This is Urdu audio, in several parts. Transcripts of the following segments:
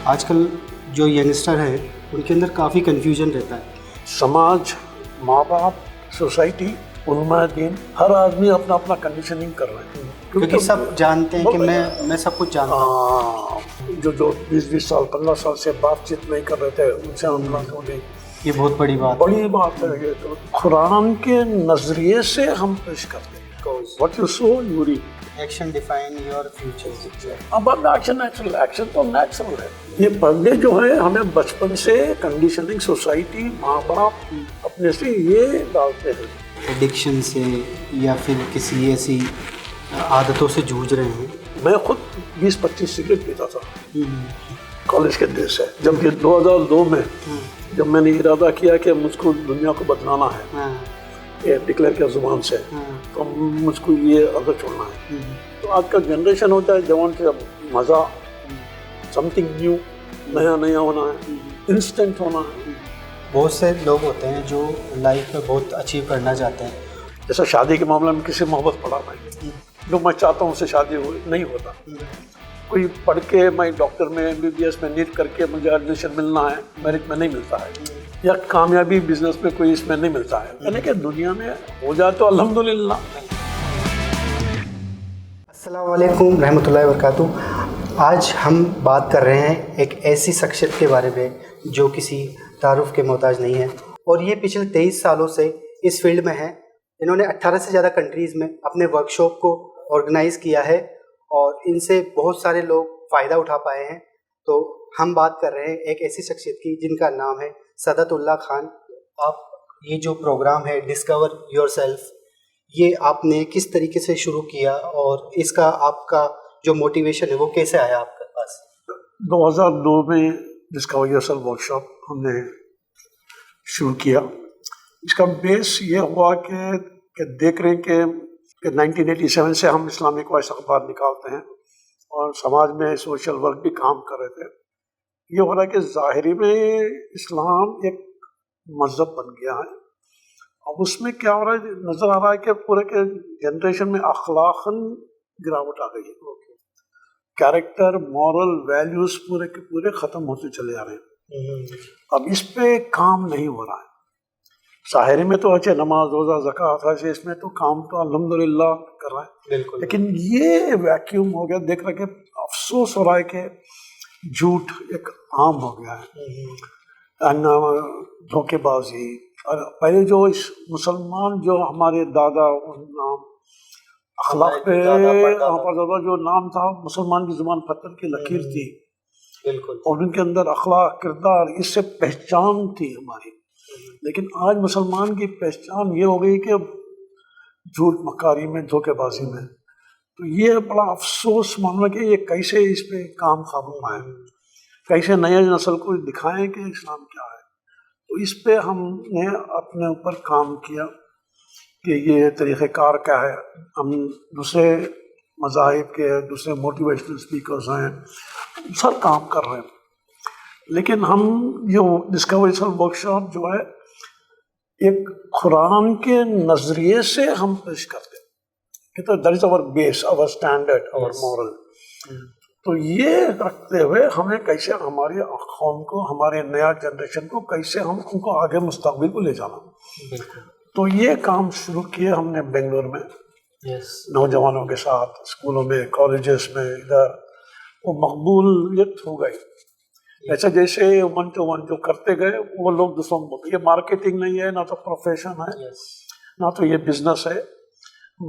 آج کل جو ینگسٹر ہیں ان کے اندر کافی کنفیوژن رہتا ہے. سماج، ماں باپ، سوسائٹی، علماء دین، ہر آدمی اپنا اپنا کنڈیشننگ کر رہے ہیں کیونکہ سب جانتے ہیں کہ میں سب کچھ جانتا ہوں. جو 20 سال 15 سال سے بات چیت نہیں کر رہے تھے ان سے ہم لوگوں نے، یہ بہت بڑی بات ہے. یہ تو قرآن کے نظریے سے ہم پیش کرتے ہیں. What you sow you reap. Action define your future. اب ایکشن تو نیچرل ہے. یہ پردے جو ہیں ہمیں بچپن سے کنڈیشننگ سوسائٹی، ماں باپ اپنے سے یہ ڈالتے ہیں. ایڈکشن سے یا پھر کسی ایسی عادتوں سے جوجھ رہے ہیں. میں خود 20-25 سگریٹ پیتا تھا کالج کے دیر سے. جب کہ 2002 میں جب میں نے ارادہ کیا کہ مجھ کو دنیا کو بدلانا ہے یہ ڈکلیئر کیا زبان سے، تو مجھ کو یہ عادت چھوڑنا ہے. تو آج کا جنریشن ہوتا ہے جوان سے اب مزہ، سم تھنگ نیو، نیا ہونا ہے، انسٹنٹ ہونا ہے. بہت سے لوگ ہوتے ہیں جو لائف میں بہت اچیو کرنا چاہتے ہیں. جیسا شادی کے معاملے میں کسی محبت پڑا نہیں، جو میں چاہتا ہوں اس سے شادی نہیں ہوتا. کوئی پڑھ کے میں ڈاکٹر میں MBBS میں نیٹ کر کے مجھے ایڈمیشن ملنا ہے، میرٹ میں نہیں ملتا ہے، یا کامیابی بزنس میں کوئی اس میں نہیں ملتا ہے. یعنی کہ دنیا میں ہو جائے تو الحمدللہ. السلام علیکم رحمۃ اللہ وبرکاتہ. آج ہم بات کر رہے ہیں ایک ایسی شخصیت کے بارے میں جو کسی تعارف کے محتاج نہیں ہے، اور یہ پچھلے 23 سالوں سے اس فیلڈ میں ہے. انہوں نے 18 سے زیادہ کنٹریز میں اپنے ورکشاپ کو آرگنائز کیا ہے اور ان سے بہت سارے لوگ فائدہ اٹھا پائے ہیں. تو ہم بات کر رہے ہیں ایک ایسی شخصیت کی جن کا نام ہے سعادت اللہ خان. آپ یہ جو پروگرام ہے ڈسکور یور سیلف، یہ آپ نے کس طریقے سے شروع کیا اور اس کا آپ کا جو موٹیویشن ہے وہ کیسے آیا آپ کے پاس؟ 2002 میں ڈسکور یور سیلف ورکشاپ ہم نے شروع کیا. اس کا بیس یہ ہوا کہ دیکھ رہے ہیں کہ 1987 سے ہم اسلامک وائس اخبار نکالتے ہیں اور سماج میں سوشل ورک بھی کام کر رہے تھے. یہ ہو رہا ہے کہ ظاہری میں اسلام ایک مذہب بن گیا ہے. اب اس میں کیا ہو رہا ہے، نظر آ رہا ہے کہ پورے کے جنریشن میں اخلاقاً گراوٹ آ گئی ہے. کیریکٹر، مورل ویلیوز پورے کے پورے ختم ہوتے چلے آ رہے ہیں. اب اس پہ کام نہیں ہو رہا ہے. ظاہری میں تو اچھے نماز، روزہ، زکوٰۃ ہے، اس میں تو کام تو الحمدللہ کر رہا ہے. بالکل. لیکن یہ ویکیوم ہو گیا. دیکھ رہے کہ افسوس ہو رہا ہے کہ جھوٹ ایک عام ہو گیا ہے، دھوکے بازی. اور پہلے جو مسلمان جو ہمارے دادا اخلاق پہ جو نام تھا، مسلمان کی زبان پتھر کی لکیر تھی. بالکل. اور ان کے اندر اخلاق، کردار، اس سے پہچان تھی ہماری. لیکن آج مسلمان کی پہچان یہ ہو گئی کہ جھوٹ مکاری میں، دھوکے بازی میں. تو یہ بڑا افسوس معاملہ کہ یہ کیسے اس پہ کام قابو پائیں، کیسے نئے نسل کو دکھائیں کہ اسلام کیا ہے. تو اس پہ ہم نے اپنے اوپر کام کیا کہ یہ طریقہ کار کیا ہے. ہم دوسرے مذاہب کے، دوسرے موٹیویشنل اسپیکرز ہیں، سب کام کر رہے ہیں. لیکن ہم جو ڈسکور سیلف ورکشاپ جو ہے ایک قرآن کے نظریے سے ہم پیش کرتے ہیں کہ that is our base, our standard, our moral. تو یہ رکھتے ہوئے ہمیں کیسے ہماری قوم کو، ہمارے نیا جنریشن کو کیسے ہم ان کو آگے مستقبل کو لے جانا. تو یہ کام شروع کیے ہم نے بنگلور میں نوجوانوں کے ساتھ، اسکولوں میں، کالجز میں. ادھر وہ مقبولیت ہو گئی. ایسا جیسے ون ٹو ون جو کرتے گئے وہ لوگ دوسروں کو. یہ مارکیٹنگ نہیں ہے، نہ تو پروفیشن ہے، نہ تو یہ بزنس ہے.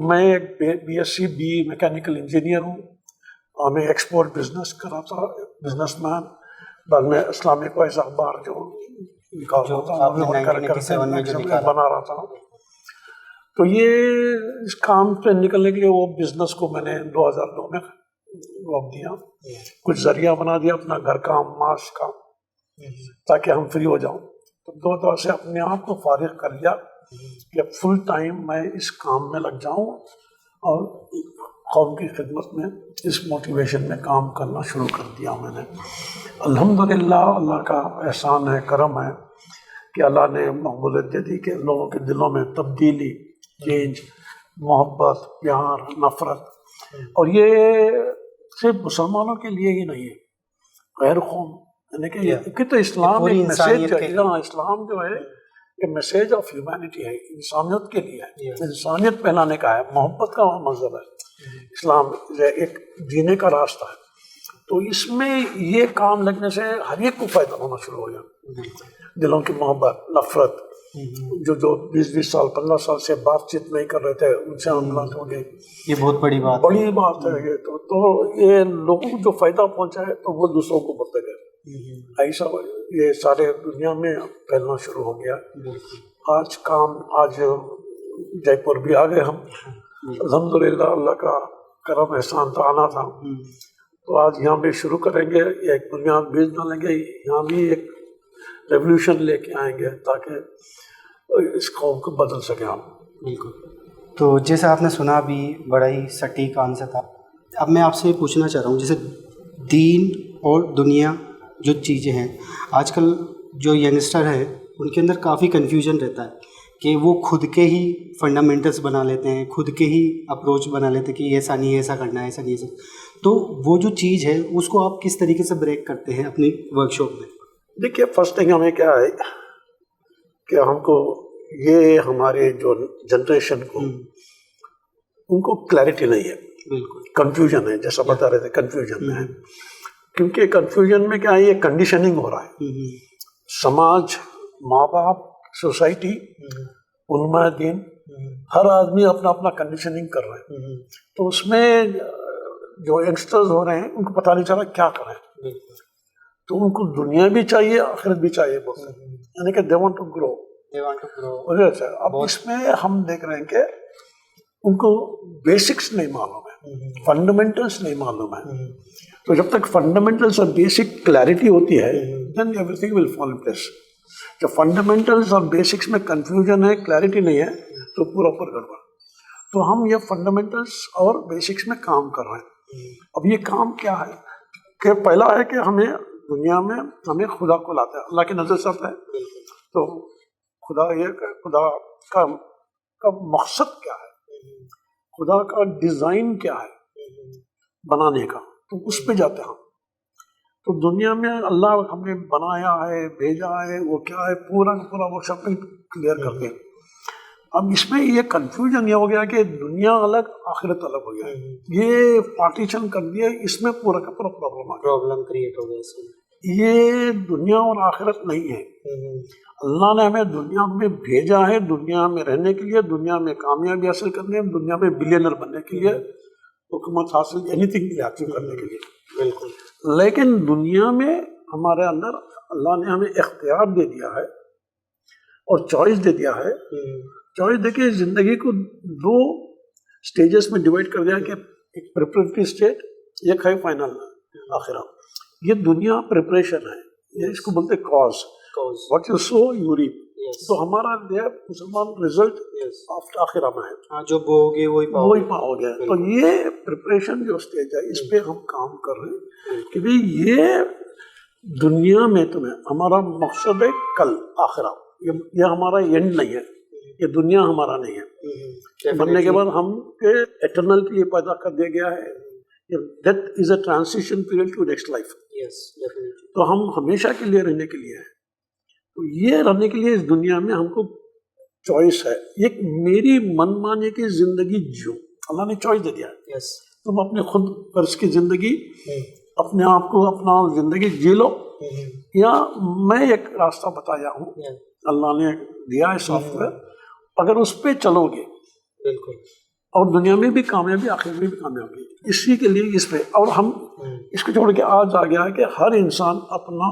میں ایک BSc BE میکینیکل انجینئر ہوں اور میں ایکسپورٹ بزنس کر رہا تھا، بزنس مین. بعد میں اسلامک وائس اخبار جو بنا رہا تھا. تو یہ اس کام پہ نکلنے کے لیے وہ بزنس کو میں نے 2002 میں روک دیا. کچھ ذریعہ بنا دیا اپنا گھر کا، معاش کا، تاکہ ہم فری ہو جاؤں. تو 2002 سے اپنے آپ کو فارغ کر لیا کہ فل ٹائم میں اس کام میں لگ جاؤں اور قوم کی خدمت میں اس موٹیویشن میں کام کرنا شروع کر دیا میں نے. الحمدللہ اللہ کا احسان ہے، کرم ہے کہ اللہ نے مقبولیت دے دی کہ لوگوں کے دلوں میں تبدیلی، چینج، محبت، پیار، نفرت. اور یہ صرف مسلمانوں کے لیے ہی نہیں ہے، غیر قوم، یعنی کہ تو اسلام ایک میسیج ہے، اسلام جو ہے کہ میسیج آف ہیومینٹی ہے، انسانیت کے لیے ہے، انسانیت پھیلانے کا ہے، محبت کا مذہب ہے اسلام، ایک جینے کا راستہ ہے۔ تو اس میں یہ کام لگنے سے ہر ایک کو فائدہ ہونا شروع ہو گیا، دلوں کی محبت، نفرت، جو 20 سال 15 سال سے بات چیت نہیں کر رہے تھے ان سے ہم ملاقات ہو گئے، یہ بہت بڑی بات ہے یہ تو یہ لوگوں کو جو فائدہ پہنچا ہے تو وہ دوسروں کو بڑھتے گئے، ایسا یہ سارے دنیا میں پھیلنا شروع ہو گیا۔ آج جے پور بھی آ گئے ہم، الحمدللہ اللہ کا کرم احسان تو آنا تھا، تو آج یہاں بھی شروع کریں گے، ایک بنیاد بیج ڈالیں گے، یہاں بھی ایک ریولیوشن لے کے آئیں گے تاکہ اس قوم کو بدل سکیں ہم۔ بالکل، تو جیسے آپ نے سنا بھی بڑا ہی سٹیک آنسر تھا، اب میں آپ سے یہ پوچھنا چاہ رہا ہوں، جیسے دین اور دنیا جو چیزیں ہیں، آج کل جو ینگسٹر ہیں ان کے اندر کافی کنفیوژن رہتا ہے کہ وہ خود کے ہی فنڈامنٹلس بنا لیتے ہیں، خود کے ہی اپروچ بنا لیتے ہیں کہ ایسا نہیں، ایسا کرنا ہے، ایسا نہیں ایسا، تو وہ جو چیز ہے اس کو آپ کس طریقے سے بریک کرتے ہیں اپنی ورکشاپ میں؟ دیکھیے فرسٹ تھنگ ہمیں کیا ہے کہ ہم کو یہ ہمارے جو جنریشن کو ان کو کلیئرٹی نہیں ہے، بالکل کنفیوژن ہے، جیسا بتا رہے تھے کنفیوژن میں ہے، کیونکہ کنفیوژن میں کیا ہے، یہ کنڈیشننگ ہو رہا ہے، سماج، ماں باپ، سوسائٹی، علماء دین، ہر آدمی اپنا اپنا کنڈیشننگ کر رہے ہیں، تو اس میں جو ینگسٹرز ہو رہے ہیں ان کو پتہ نہیں چلا کیا کریں، تو ان کو دنیا بھی چاہیے آخرت بھی چاہیے، بولتے ہیں یعنی کہ they want to grow۔ اب اس میں ہم دیکھ رہے ہیں کہ ان کو بیسکس نہیں معلوم ہے، فنڈامنٹلس نہیں معلوم ہے، تو جب تک فنڈامنٹلس اور بیسک کلیئرٹی ہوتی ہے then everything will fall in place۔ جب فنڈامنٹلس اور بیسکس میں کنفیوژن ہے، کلیئرٹی نہیں ہے، تو پورا پر گڑبڑ۔ تو ہم یہ فنڈامنٹلس اور بیسکس میں کام کر رہے ہیں۔ اب یہ کام کیا ہے کہ پہلا ہے کہ ہمیں دنیا میں ہمیں خدا کو لاتا ہے، اللہ کی نظر سے ہے، تو خدا یہ خدا کا مقصد کیا ہے، خدا کا ڈیزائن کیا ہے بنانے کا، تو اس پہ جاتے ہیں ہم۔ تو دنیا میں اللہ ہمیں بنایا ہے، بھیجا ہے، وہ کیا ہے پورا پورا وہ سب کلیئر کرتے ہیں۔ اب اس میں یہ کنفیوژن یہ ہو گیا کہ دنیا الگ آخرت الگ ہو گیا ہے، یہ پارٹیشن کر دیا، اس میں پورا کا پورا پرابلم کریٹ ہو گیا اس میں۔ یہ دنیا اور آخرت نہیں ہے، اللہ نے ہمیں دنیا میں بھیجا ہے دنیا میں رہنے کے لیے، دنیا میں کامیابی حاصل کرنے، دنیا میں بلینر بننے کے لیے، حکومت حاصل اینی تھنگ حاصل کرنے کے لیے، بالکل۔ لیکن دنیا میں ہمارے اندر اللہ نے ہمیں اختیار دے دیا ہے اور چوائس دے دیا ہے۔ چوائس دیکھیے زندگی کو 2 سٹیجز میں ڈیوائڈ کر دیا کہ ایک پریپریٹری اسٹیج، ایک ہے فائنل آخرہ۔ یہ دنیا پریپریشن ہے، یہ اس کو بولتے cause, what you sow you reap. تو ہمارا مسلمان رزلٹ آخرہ میں ہے، جو بوگے وہی پاؤ گے۔ تو یہ پریپریشن جو اسٹیج ہے اس پہ ہم کام کر رہے ہیں کہ بھئی یہ دنیا میں تمہیں ہمارا مقصد ہے کل آخرہ، یہ ہمارا اینڈ نہیں ہے، یہ دنیا ہمارا نہیں ہے۔ بننے کے بعد ہم کے ایٹرنل کے لیے پیدا کر دیا گیا ہے، death is a transition period to next life. تو ہم ہمیشہ کے لیے رہنے کے لیے ہے، تو یہ رہنے کے لیے اس دنیا میں ہم کو چوائس ہے، ایک میری من مانے کی زندگی جیو، اللہ نے چوائس دے دیا ہے۔ تم اپنے خود فرض کی زندگی، اپنے آپ کو اپنا زندگی جی لو، یا میں ایک راستہ بتایا ہوں، اللہ نے دیا ہے سافٹ ویئر، اگر اس پہ چلو گے بالکل، اور دنیا میں بھی کامیابی آخرت میں بھی کامیابی، اسی کے لیے اس پہ۔ اور ہم اس کو چھوڑ کے آج آ گیا ہے کہ ہر انسان اپنا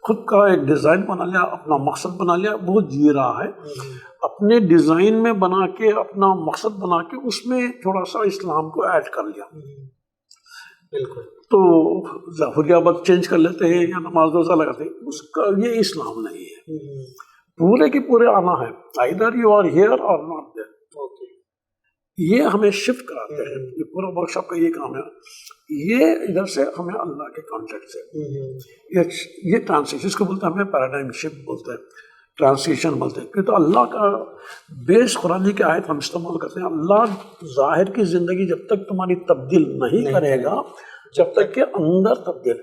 خود کا ایک ڈیزائن بنا لیا، اپنا مقصد بنا لیا، وہ جی رہا ہے اپنے ڈیزائن میں بنا کے، اپنا مقصد بنا کے، اس میں تھوڑا سا اسلام کو ایڈ کر لیا بالکل۔ تو ظاہریہ بات چینج کر لیتے ہیں یا نماز روزہ لگاتے ہیں، اس کا یہ اسلام نہیں ہے، پورے کے پورے آنا ہے، either you are here or not there۔ یہ ہمیں شفٹ کراتے ہیں، یہ پورا ورک شاپ کا یہ کام ہے، یہ ادھر سے ہمیں اللہ کے کانٹیکٹ سے یہ ٹرانسلیشن، اس کو بولتے ہیں ہمیں پیراڈائم شفٹ بولتے ہیں، ٹرانسلیشن بولتے ہیں، کہ تو اللہ کا بیس قرآن کی آیت ہم استعمال کرتے ہیں، اللہ ظاہر کی زندگی جب تک تمہاری تبدیل نہیں کرے گا، جب تک کہ اندر تبدیل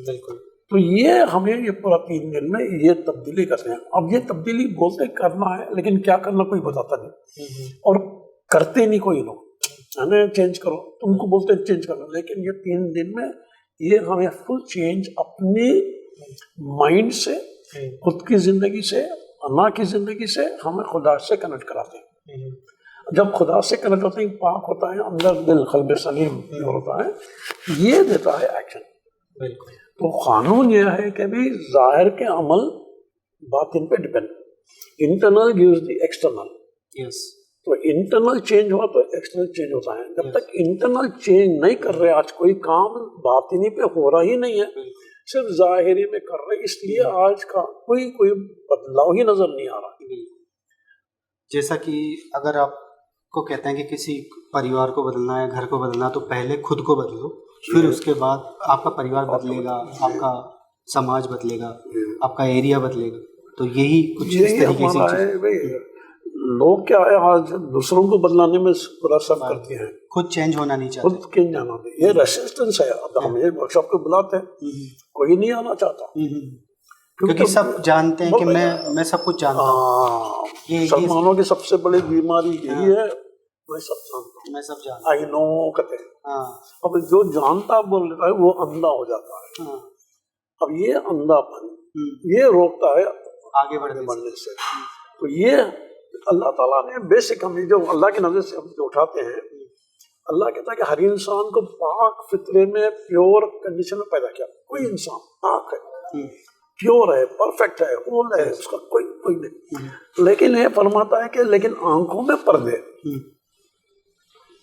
بالکل. تو یہ ہمیں یہ پورا 3 دن میں یہ تبدیلی کرتے ہیں. اب یہ تبدیلی بولتے کرنا ہے لیکن کیا کرنا کوئی بتاتا نہیں اور کرتے نہیں کوئی لوگ. ہمیں چینج کرو، تم کو بولتے ہیں چینج کرو، لیکن یہ 3 دن میں یہ ہمیں فل چینج اپنی مائنڈ سے، خود کی زندگی سے، اللہ کی زندگی سے، ہمیں خدا سے کنیکٹ کراتے ہیں. جب خدا سے کنیکٹ ہوتے ہیں، پاک ہوتا ہے اندر دل، قلب سلیم ہوتا ہے، یہ دیتا ہے ایکشن. بالکل. تو قانون یہ ہے کہ بھی ظاہر کے عمل باطن پہ depend, internal gives the external. Yes. تو انٹرنل چینج ہوا تو ایکسٹرنل چینج ہوتا ہے. جب تک انٹرنل چینج نہیں کر رہے، آج کوئی کام باطنی پہ ہو رہا ہی نہیں ہے، صرف ظاہری میں کر رہے، اس لیے آج کا کوئی بدلاؤ ہی نظر نہیں آ رہا. جیسا کہ اگر آپ کو کہتے ہیں کہ کسی پریوار کو بدلنا ہے، گھر کو بدلنا، تو پہلے خود کو بدلو، پھر اس کے بعد آپ کا پریوار بدلے گا، آپ کا سماج بدلے گا، آپ کا ایریا بدلے گا. تو یہی کچھ اس طریقے سے لوگ کیا ہے آج دوسروں کو بدلانے میں پورا سب کرتے ہیں، خود چینج ہونا نہیں چاہتے. خود چینج آنا نہیں. یہ ریسسٹنس ہے. اب ہم یہ ورک شاپ کو بلاتے ہیں، کوئی نہیں آنا چاہتا کیونکہ سب جانتے ہیں کہ میں سب کچھ جانتا ہوں. مسلمانوں کی سب سے بڑی بیماری یہی ہے، میں سب جانتا ہوں، میں سب جانتا آئی نو کہتے ہیں. اب جو جانتا بول لیتا ہے وہ اندھا ہو جاتا ہے. اب یہ اندھا پن یہ روکتا ہے آگے بڑھنے سے. تو یہ اللہ تعالیٰ نے بیسک ہمیں جو اللہ کی نظر سے ہم جو اٹھاتے ہیں، اللہ کہتا ہے کہ ہر انسان کو پاک فطرے میں پیور کنڈیشن میں پیدا کیا. کوئی انسان پاک ہے، پیور ہے، پرفیکٹ ہے، ہول ہے، اس کا کوئی نہیں. لیکن یہ فرماتا ہے کہ لیکن آنکھوں میں پردے،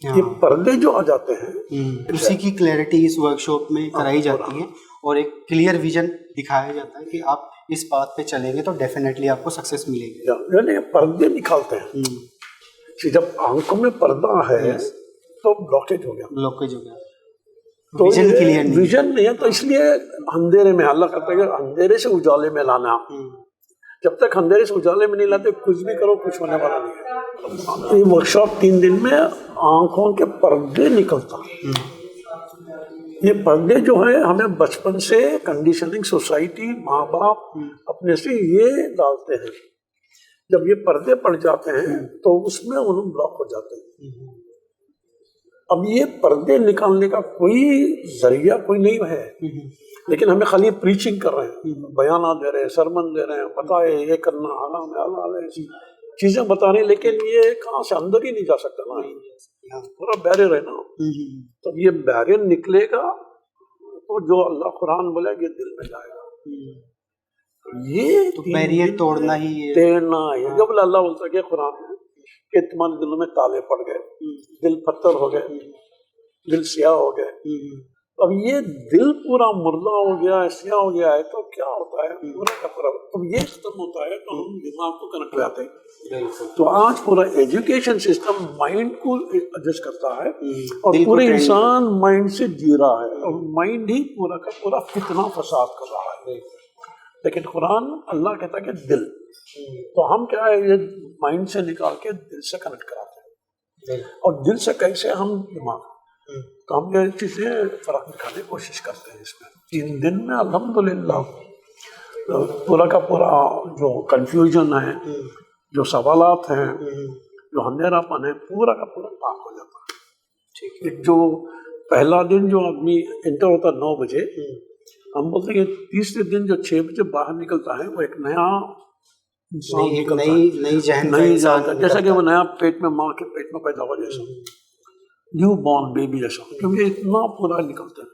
یہ پردے جو آ جاتے ہیں، اسی کی کلیئرٹی اس ورک شاپ میں کرائی جاتی ہے اور ایک کلیئر ویژن دکھایا جاتا ہے کہ آپ اس بات پہ چلیں گے تو ڈیفینیٹلی آپ کو سکسیس ملے گی. یعنی پردے نکالتے ہیں کہ جب آنکھوں میں پردہ ہے تو بلاکیج ہو گیا. تو ویژن نہیں ہے، تو اس لیے اندھیرے میں اللہ کہتا ہے کہ اندھیرے سے اجالے میں لانا. جب تک اندھیرے سے اجالے میں نہیں لاتے، کچھ بھی کرو کچھ ہونے والا نہیں ہے. یہ ورک شاپ 3 دن میں آنکھوں کے پردے نکلتا. یہ پردے جو ہیں ہمیں بچپن سے کنڈیشننگ، سوسائٹی، ماں باپ اپنے سے یہ ڈالتے ہیں. جب یہ پردے پڑ جاتے ہیں تو اس میں انہوں بلاک ہو جاتے ہیں. اب یہ پردے نکالنے کا کوئی ذریعہ کوئی نہیں ہے، لیکن ہمیں خالی پریچنگ کر رہے ہیں، بیانات دے رہے ہیں، سرمن دے رہے ہیں، بتائے یہ کرنا، حرام ہے، حلال ہے، چیزیں بتا رہے ہیں، لیکن یہ کہاں سے اندر ہی نہیں جا سکتا نا، پورا بیریئر ہے نا. تو یہ بیریئر نکلے گا تو جو اللہ قرآن بولے گا یہ دل میں جائے گا. یہ بیریئر توڑنا ہی ہے. جب اللہ بولتا ہے کہ قرآن میں کہ تمہارے دلوں میں تالے پڑ گئے، دل پتھر ہو گئے، دل سیاہ ہو گئے. اب یہ دل پورا مردہ ہو گیا ہے، سیاہ ہو گیا ہے، تو کیا ہوتا ہے پورا کا پورا. اب یہ ختم ہوتا ہے تو ہم دماغ کو کنیکٹ ہو جاتے ہیں. تو آج پورا ایجوکیشن سسٹم مائنڈ کو ایڈجسٹ کرتا ہے اور پورے انسان مائنڈ سے جی رہا ہے، اور مائنڈ ہی پورا کا پورا فتنہ فساد کر رہا ہے. لیکن قرآن اللہ کہتا ہے کہ دل، تو ہم کیا ہے یہ مائنڈ سے نکال کے دل سے کنیکٹ کراتے ہیں. اور دل سے کیسے ہم دماغ، تو ہم یہ چیزیں فرق دکھانے کی کوشش کرتے ہیں. اس میں 3 دن میں الحمدللہ پورا کا پورا جو کنفیوژن ہے، جو سوالات ہیں، جو اندھیرا پن ہے، پورا کا پورا پاک ہو جاتا ہے. جو پہلا دن جو آدمی انٹر ہوتا 9 بجے، ہم بولتے ہیں کہ تیسرے دن جو 6 بجے باہر نکلتا ہے وہ ایک نیا انسان نکلتا ہے، نئی ذات، جیسا کہ وہ نیا پیٹ میں، ماں کے پیٹ میں پیدا ہوا جیسا، نیو بورن بیبی جیسا، کیونکہ اتنا پورا نکلتا ہے.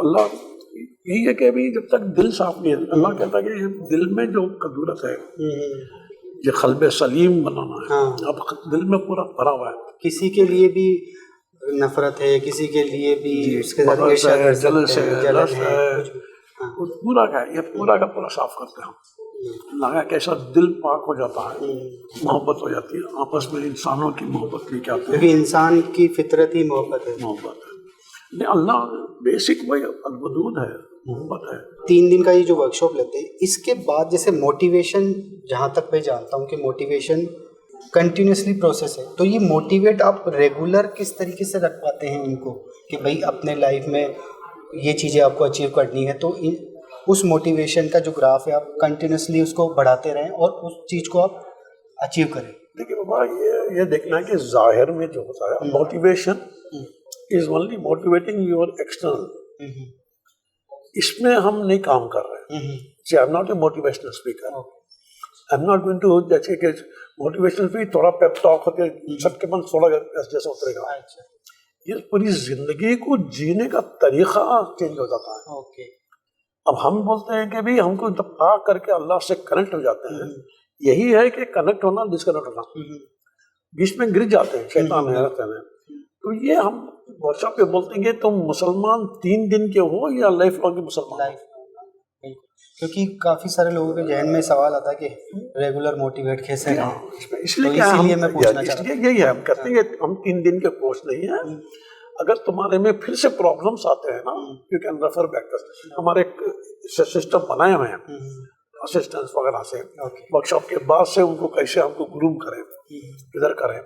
اللہ یہی ہے کہ ابھی جب تک دل صاف نہیں ہے، اللہ کہتا ہے کہ دل میں جو قدورت ہے، یہ قلب سلیم بنانا ہے. اب دل میں پورا بھرا ہوا ہے. کسی کے لیے بھی نفرت ہے، کسی کے لیے بھی اس کے ساتھ جلس ہے، پورا کا یہ پورا کا پورا صاف کرتے ہیں. لگا کیسا دل پاک ہو جاتا ہے، محبت ہو جاتی ہے، آپس میں انسانوں کی محبت لے کے آتے ہیں، کیونکہ انسان کی فطرت ہی محبت ہے. اللہ بیسک وہی الودود ہے، محبت ہے. 3 دن کا یہ جو ورک شاپ لیتے ہیں، اس کے بعد جیسے موٹیویشن، جہاں تک میں جانتا ہوں کہ موٹیویشن کنٹینیوسلی پروسیس ہے، تو یہ موٹیویٹ آپ ریگولر کس طریقے سے رکھ پاتے ہیں ان کو کہ بھائی اپنے لائف میں یہ چیزیں آپ کو اچیو کرنی ہے تو اس موٹیویشن کا جو گراف ہے آپ کنٹینیوسلی اس کو بڑھاتے رہیں اور اس چیز کو آپ اچیو کریں. دیکھیے بابا یہ دیکھنا ہے کہ ظاہر میں جو ہوتا ہے motivation is only motivating your external. اس میں ہم نہیں کام کر رہے ہیں. I am not a motivational speaker. I am not going to جیسے کہ موٹیویشنل بھی تھوڑا پیپ ٹاک ہو کے سب کے من تھوڑا جیسا اترے گا. یہ پوری زندگی کو جینے کا طریقہ چینج ہو جاتا ہے. اب ہم بولتے ہیں کہ بھی ہم کو جب پاک کر کے اللہ سے کنیکٹ ہو جاتے ہیں, یہی ہے کہ کنیکٹ ہونا ڈسکنیکٹ ہونا, بیچ میں گر جاتے ہیں شیطان حیرت میں. تو یہ ہم ورکشاپ پہ بولتے ہیں کہ تم مسلمان 3 دن کے ہو یا لائف لانگ کے مسلمان. کیونکہ کافی سارے لوگوں کے ذہن میں سوال آتا ہے کہ ریگولر موٹیویٹ کیسے رہیں. اس لیے میں پوچھنا چاہتا ہوں, یہی ہے ہم کہتے ہیں کہ ہم 3 دن کے کورس نہیں ہیں. اگر تمہارے میں پھر سے پرابلمس آتے ہیں نا, یو کین ریفر بیک. ہمارے سسٹم بنائے ہوئے ہیں اسسٹنس وغیرہ سے. ورکشاپ کے بعد سے ان کو کیسے ہم کو گروم کریں, ادھر کریں.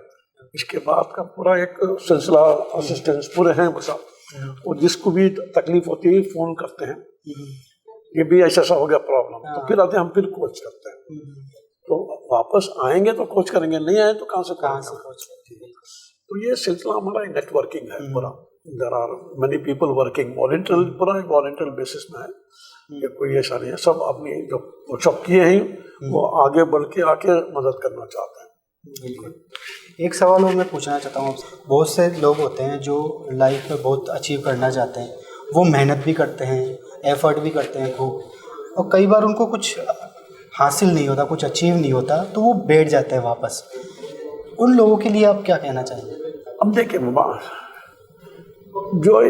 اس کے بعد کا پورا ایک سلسلہ اسسٹنس پورے ہیں بس. اور جس کو بھی تکلیف ہوتی ہے فون کرتے ہیں یہ بھی ایسا ہو گیا پرابلم, تو پھر آتے ہیں ہم پھر کوچ کرتے ہیں. تو واپس آئیں گے تو کوچ کریں گے, نہیں آئے تو کہاں سے کوچ کریں گے. تو یہ سلسلہ ہمارا نیٹ ورکنگ ہے پورا. There are many people working voluntary, پورا والنٹری بیسس میں ہے. یہ کوئی ایسا نہیں ہے, سب اپنی جو ورکشاپ کیے ہیں وہ آگے بڑھ کے آ کے مدد کرنا چاہتے ہیں. بالکل. ایک سوال اور میں پوچھنا چاہتا ہوں, بہت سے لوگ ہوتے ہیں جو لائف میں بہت اچیو کرنا چاہتے ہیں, وہ محنت بھی کرتے ہیں, ایفرٹ بھی کرتے ہیں خوب, اور کئی بار ان کو کچھ حاصل نہیں ہوتا, کچھ اچیو نہیں ہوتا, تو وہ بیٹھ جاتے ہیں واپس. ان لوگوں کے لیے آپ کیا کہنا چاہیں گے؟ اب دیکھیں بابا, جو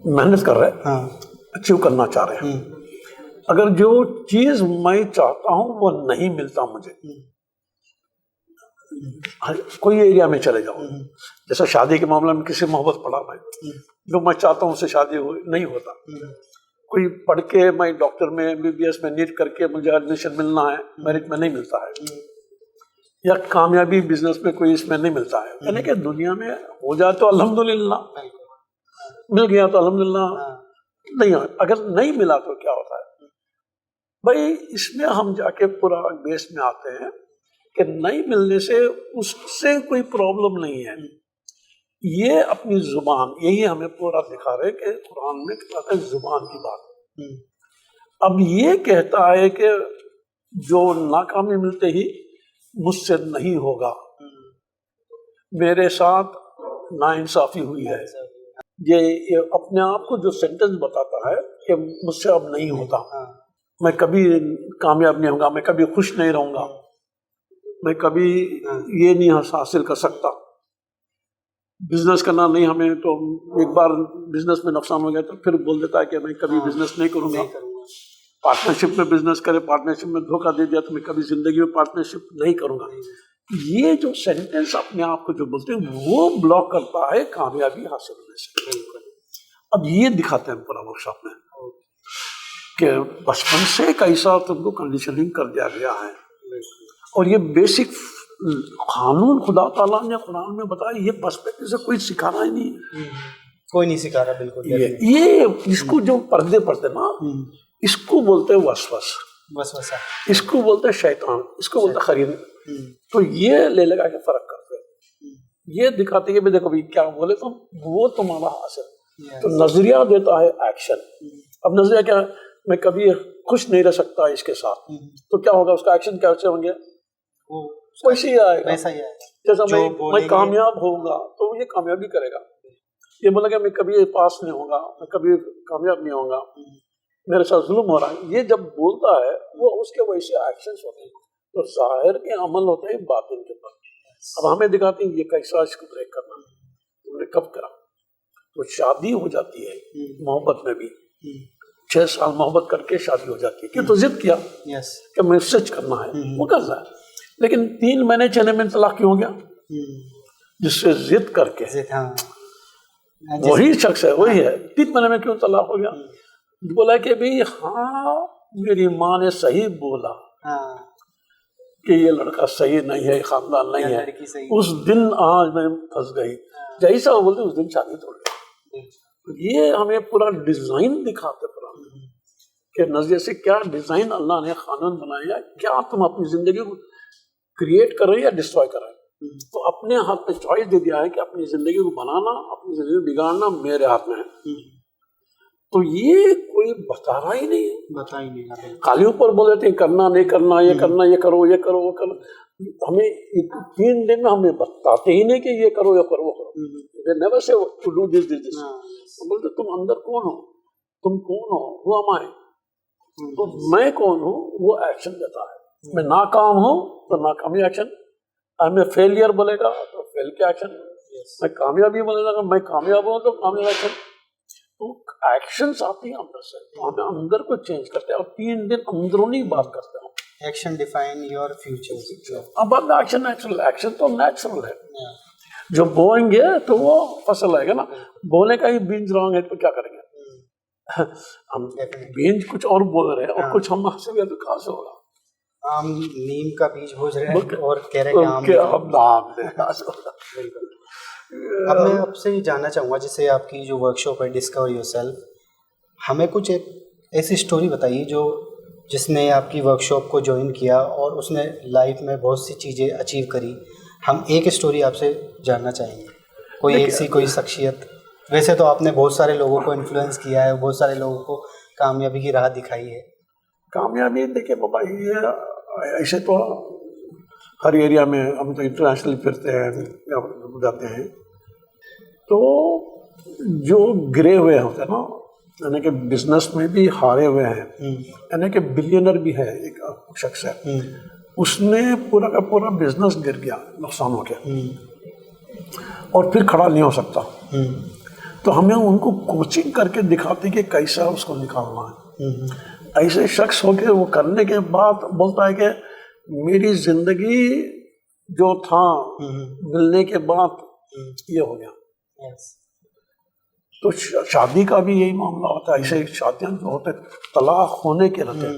محنت کر رہے ہیں, اچیو کرنا چاہ رہے ہیں, اگر جو چیز میں چاہتا ہوں وہ نہیں ملتا مجھے, کوئی ایریا میں چلے جاؤ, جیسا شادی کے معاملے میں کسی محبت پڑا میں, جو میں چاہتا ہوں اس سے شادی نہیں ہوتا. کوئی پڑھ کے میں ڈاکٹر میں MBBS میں نیٹ کر کے مجھے ایڈمیشن ملنا ہے, میرٹ میں نہیں ملتا ہے. یا کامیابی بزنس میں کوئی اس میں نہیں ملتا ہے. یعنی کہ دنیا میں ہو جائے تو الحمدللہ, مل گیا تو الحمدللہ, نہیں اگر نہیں ملا تو کیا ہوتا ہے بھائی. اس میں ہم جا کے پورا بیس میں آتے ہیں کہ نہیں ملنے سے اس سے کوئی پرابلم نہیں ہے. یہ اپنی زبان, یہی ہمیں پورا دکھا رہے کہ قرآن میں کہتا ہے زبان کی بات. اب یہ کہتا ہے کہ جو ناکامی ملتے ہی مجھ سے نہیں ہوگا, میرے ساتھ ناانصافی ہوئی ہے. یہ اپنے آپ کو جو سینٹنس بتاتا ہے کہ مجھ سے اب نہیں ہوتا, میں کبھی کامیاب نہیں ہوں گا, میں کبھی خوش نہیں رہوں گا, میں کبھی یہ نہیں حاصل کر سکتا. بزنس کرنا نہیں ہمیں, تو ایک بار بزنس میں نقصان ہو گیا تو پھر بول دیتا ہے کہ میں کبھی بزنس نہیں کروں گا. پارٹنرشپ میں بزنس کرے, پارٹنرشپ میں دھوکہ دے دیا تو میں کبھی زندگی میں پارٹنرشپ نہیں کروں گا. یہ جو سینٹینس اپنے آپ کو جو بولتے ہیں وہ بلاک کرتا ہے کامیابی حاصل ہونے سے. اب یہ دکھاتے ہیں پورا ورکشاپ میں کہ بچپن سے کیسا تم کو کنڈیشننگ کر دیا گیا ہے. اور یہ بیسک قانون خدا تعالیٰ نے قرآن میں بتایا, یہ پرسپیکٹو سے کوئی سکھانا ہی نہیں ہے, کوئی نہیں سکھا رہا. بالکل. یہ اس کو جو پردے پڑتے نا, اس کو بولتے ہیں وسوسہ, اس کو بولتے ہیں شیطان, اس کو بولتے ہیں خرید. تو یہ لے لگا کے فرق کرتے ہیں, یہ دکھاتے کہ دیکھو بھائی کیا بولے تو وہ تمہارا حاصل. تو نظریہ دیتا ہے ایکشن. اب نظریہ کیا, میں کبھی خوش نہیں رہ سکتا اس کے ساتھ, تو کیا ہوگا, اس کا ایکشن کیسے ہوں گے, ویسے ہی آئے گا. جیسا میں کامیاب ہوں گا تو یہ کامیابی کرے گا. یہ بولا کہ میں کبھی پاس نہیں ہوں گا, میں کبھی کامیاب نہیں ہوں گا, میرے ساتھ ظلم ہو رہا ہے, یہ جب بولتا ہے وہ اس کے ویسے ایکشنز ہوتے ہیں. تو ظاہر کے عمل ہوتے ہیں باطن کے پر. اب ہمیں دکھاتے ہیں یہ کیسا اس کو بریک کرنا, تم نے کب کرا. تو شادی ہو جاتی ہے محبت میں بھی, 6 سال محبت کر کے شادی ہو جاتی ہے, کہ تو ضد کیا کہ میں سچ کرنا ہے, وہ کر رہا ہے. لیکن 3 مہینے 6 مہینے طلاق کیوں ہو گیا, جس سے ضد کر کے وہی شخص ہے, وہی ہے. 3 مہینے میں کیوں طلاق ہو گیا, بولا کہ بھی ہاں میری ماں نے صحیح بولا کہ یہ لڑکا صحیح نہیں ہے, خاندان نہیں ہے. اس دن آج میں پھنس گئی, جیسا وہ بولتے اس دن شادی توڑ گئی. یہ ہمیں پورا ڈیزائن دکھاتے قرآن کہ نظریے سے کیا ڈیزائن اللہ نے قانون بنایا، کیا تم اپنی زندگی کو کریٹ کر رہے ہیں یا ڈسٹروائے کر رہے ہیں. تو اپنے ہاتھ میں چوائس دے دیا ہے کہ اپنی زندگی کو بنانا، اپنی زندگی کو بگاڑنا میرے ہاتھ میں ہے. تو یہ کوئی بتا رہا ہی نہیں ہے، بتا ہی نہیں، خالی اوپر بول دیتے ہیں کرنا نہیں کرنا، یہ کرنا، یہ کرو، یہ کرو، وہ کرو. ہمیں 3 دن میں ہمیں بتاتے ہی نہیں کہ یہ کرو، یہ کرو، وہ کرو. They never say to do this, this, this. بولتے تم اندر کون ہو، تم کون ہو، who am I؟ تو میں کون ہوں وہ ایکشن دیتا ہے. میں ناکام ہوں تو ناکامی ایکشن، میں فیلئر بولے گا تو فیل کے ایکشن، میں کامیابی بولے گا میں کامیاب ہوں تو کامیاب ایکشن. تو ایکشنز آتی ہیں اندر سے، تو ہمیں اندر کو چینج کرتے ہیں اور 3 دن اندرونی بات کرتے ہیں. Action define your future. اب ایکشن نیچرل، ایکشن تو نیچرل ہے. جو بوئیں گے تو وہ فصل آئے گا نا. بولنے کا ہی بیج رانگ ہے تو کیا کریں گے؟ ہم بیج کچھ اور بول رہے ہیں اور کچھ ہم سے بھی کہاں سے ہوگا. آم نیم کا بیج بوجھ رہے ہیں اور کہہ رہے ہیں کہ آم اب میں آپ سے یہ جاننا چاہوں گا، جیسے آپ کی جو ورک شاپ ہے ڈسکور یور سیلف، ہمیں کچھ ایک ایسی اسٹوری بتائیے جس نے آپ کی ورک شاپ کو جوائن کیا اور اس نے لائف میں بہت سی چیزیں اچیو کری. ہم ایک اسٹوری آپ سے جاننا چاہیں گے، کوئی ایسی کوئی شخصیت. ویسے تو آپ نے بہت سارے لوگوں کو انفلوئنس کیا ہے، بہت سارے لوگوں کو کامیابی کی راہ دکھائی ہے. کامیابی دیکھیے بابا، یہ ایسے تو ہر ایریا میں ہم تو انٹرنیشنل پھرتے ہیں جاتے ہیں، تو جو گرے ہوئے ہوتے ہیں نا، یعنی کہ بزنس میں بھی ہارے ہوئے ہیں، یعنی کہ بلینر بھی ہے ایک شخص ہے، اس نے پورا کا پورا بزنس گر گیا، نقصان ہو گیا اور پھر کھڑا نہیں ہو سکتا. تو ہمیں ان کو کوچنگ کر کے دکھاتے کہ کیسا اس کو نکالنا ہے. ایسے شخص ہو کے وہ کرنے کے بعد بولتا ہے کہ میری زندگی جو تھا ملنے کے بعد یہ ہو گیا. تو شادی کا بھی یہی معاملہ ہوتا ہے. ایسے شادیاں جو ہوتے طلاق ہونے کے رہتے ہیں،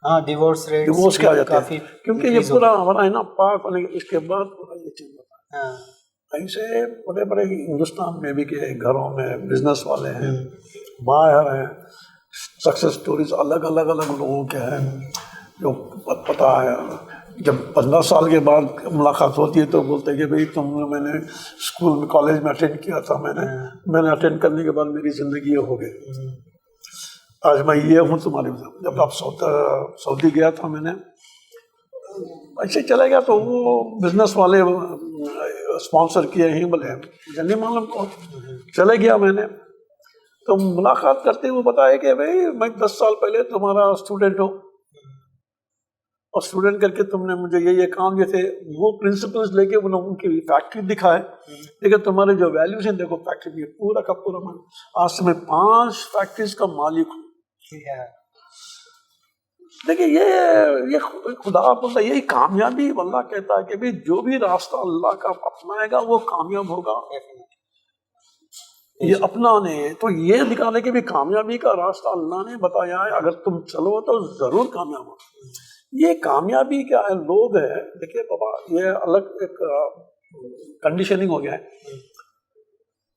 ہاں ڈیورس ریٹ ڈیورس کیا جاتے ہیں، کیونکہ یہ پورا ہمارا ہے نا پاک ہونے کے اس کے بعد پورا یہ چیز ہوتا ہے. ایسے بڑے بڑے ہندوستان میں بھی کہ گھروں میں بزنس والے ہیں، باہر ہیں، سکسیس سٹوریز الگ الگ لوگوں کے ہیں جو پتہ ہے. جب 15 سال کے بعد ملاقات ہوتی ہے تو بولتے ہیں کہ بھئی میں نے اسکول میں کالج میں اٹینڈ کیا تھا، میں نے اٹینڈ کرنے کے بعد میری زندگی یہ ہو گئی، آج میں یہ ہوں تمہاری. جب آپ سعودی گیا تھا میں نے ایسے چلے گیا تو وہ بزنس والے اسپانسر کیے ہی بولے مجھے نہیں معلوم کو چلے گیا میں نے. تو ملاقات کرتے ہوئے بتایا کہ بھئی میں 10 سال پہلے تمہارا اسٹوڈنٹ ہوں اور اسٹوڈنٹ کر کے تم نے مجھے یہ کام یہ تھے وہ پرنسپلز لے کے ان کی فیکٹری دکھائے، لیکن تمہارے جو ویلیوز ہیں دیکھو فیکٹری میں پورا کا پورا میں آج سے میں 5 فیکٹریز کا مالک ہوں. دیکھیے یہ خدا بولتا ہے یہی کامیابی. اللہ کہتا ہے کہ بھی جو بھی راستہ اللہ کا اپنائے گا وہ کامیاب ہوگا. یہ اپنانے تو یہ دکھانے کے بھی کامیابی کا راستہ اللہ نے بتایا ہے، اگر تم چلو تو ضرور کامیاب ہو. یہ کامیابی کیا ہے؟ لوگ ہے دیکھیے بابا، یہ الگ ایک کنڈیشننگ ہو گیا ہے.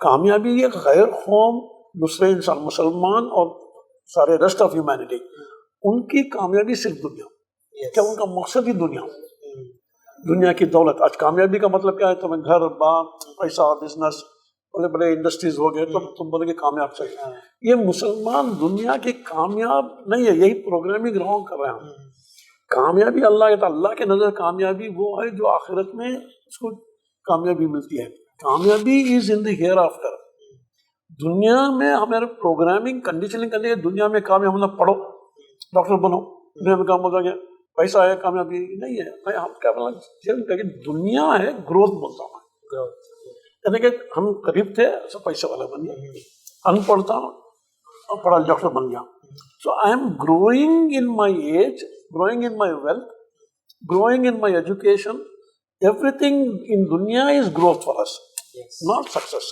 کامیابی یہ غیر قوم دوسرے انسان مسلمان اور سارے ریسٹ آف ہیومینٹی ان کی کامیابی صرف دنیا، کیا ان کا مقصد ہی دنیا کی دولت. آج کامیابی کا مطلب کیا ہے؟ تمہیں گھر بار پیسہ بزنس بڑے بڑے انڈسٹریز ہو گئے تو تم بولے کہ کامیاب چاہیے. یہ مسلمان دنیا کی کامیاب نہیں ہے، یہی پروگرامنگ رانگ کر رہے ہیں. کامیابی اللہ کے نظر کامیابی وہ ہے جو آخرت میں اس کو کامیابی ملتی ہے. کامیابی از ان دی ہیئر آفٹر. دنیا میں ہمارے پروگرامنگ کنڈیشننگ کرنے کے دنیا میں کامیاب ہونا، پڑھو ڈاکٹر بنو، دنیا میں کام ہو گیا، پیسہ ہے، کامیابی نہیں ہے. ہم کیا بولنا دنیا ہے گروتھ بولتا ہوں، یعنی کہ ہم غریب تھے سب پیسے والا بن گیا، ان پڑھ تھا پڑھا ڈاکٹر بن گیا. So I am growing in my age, growing in my wealth, growing in my education, everything in dunya is growth for us, not success.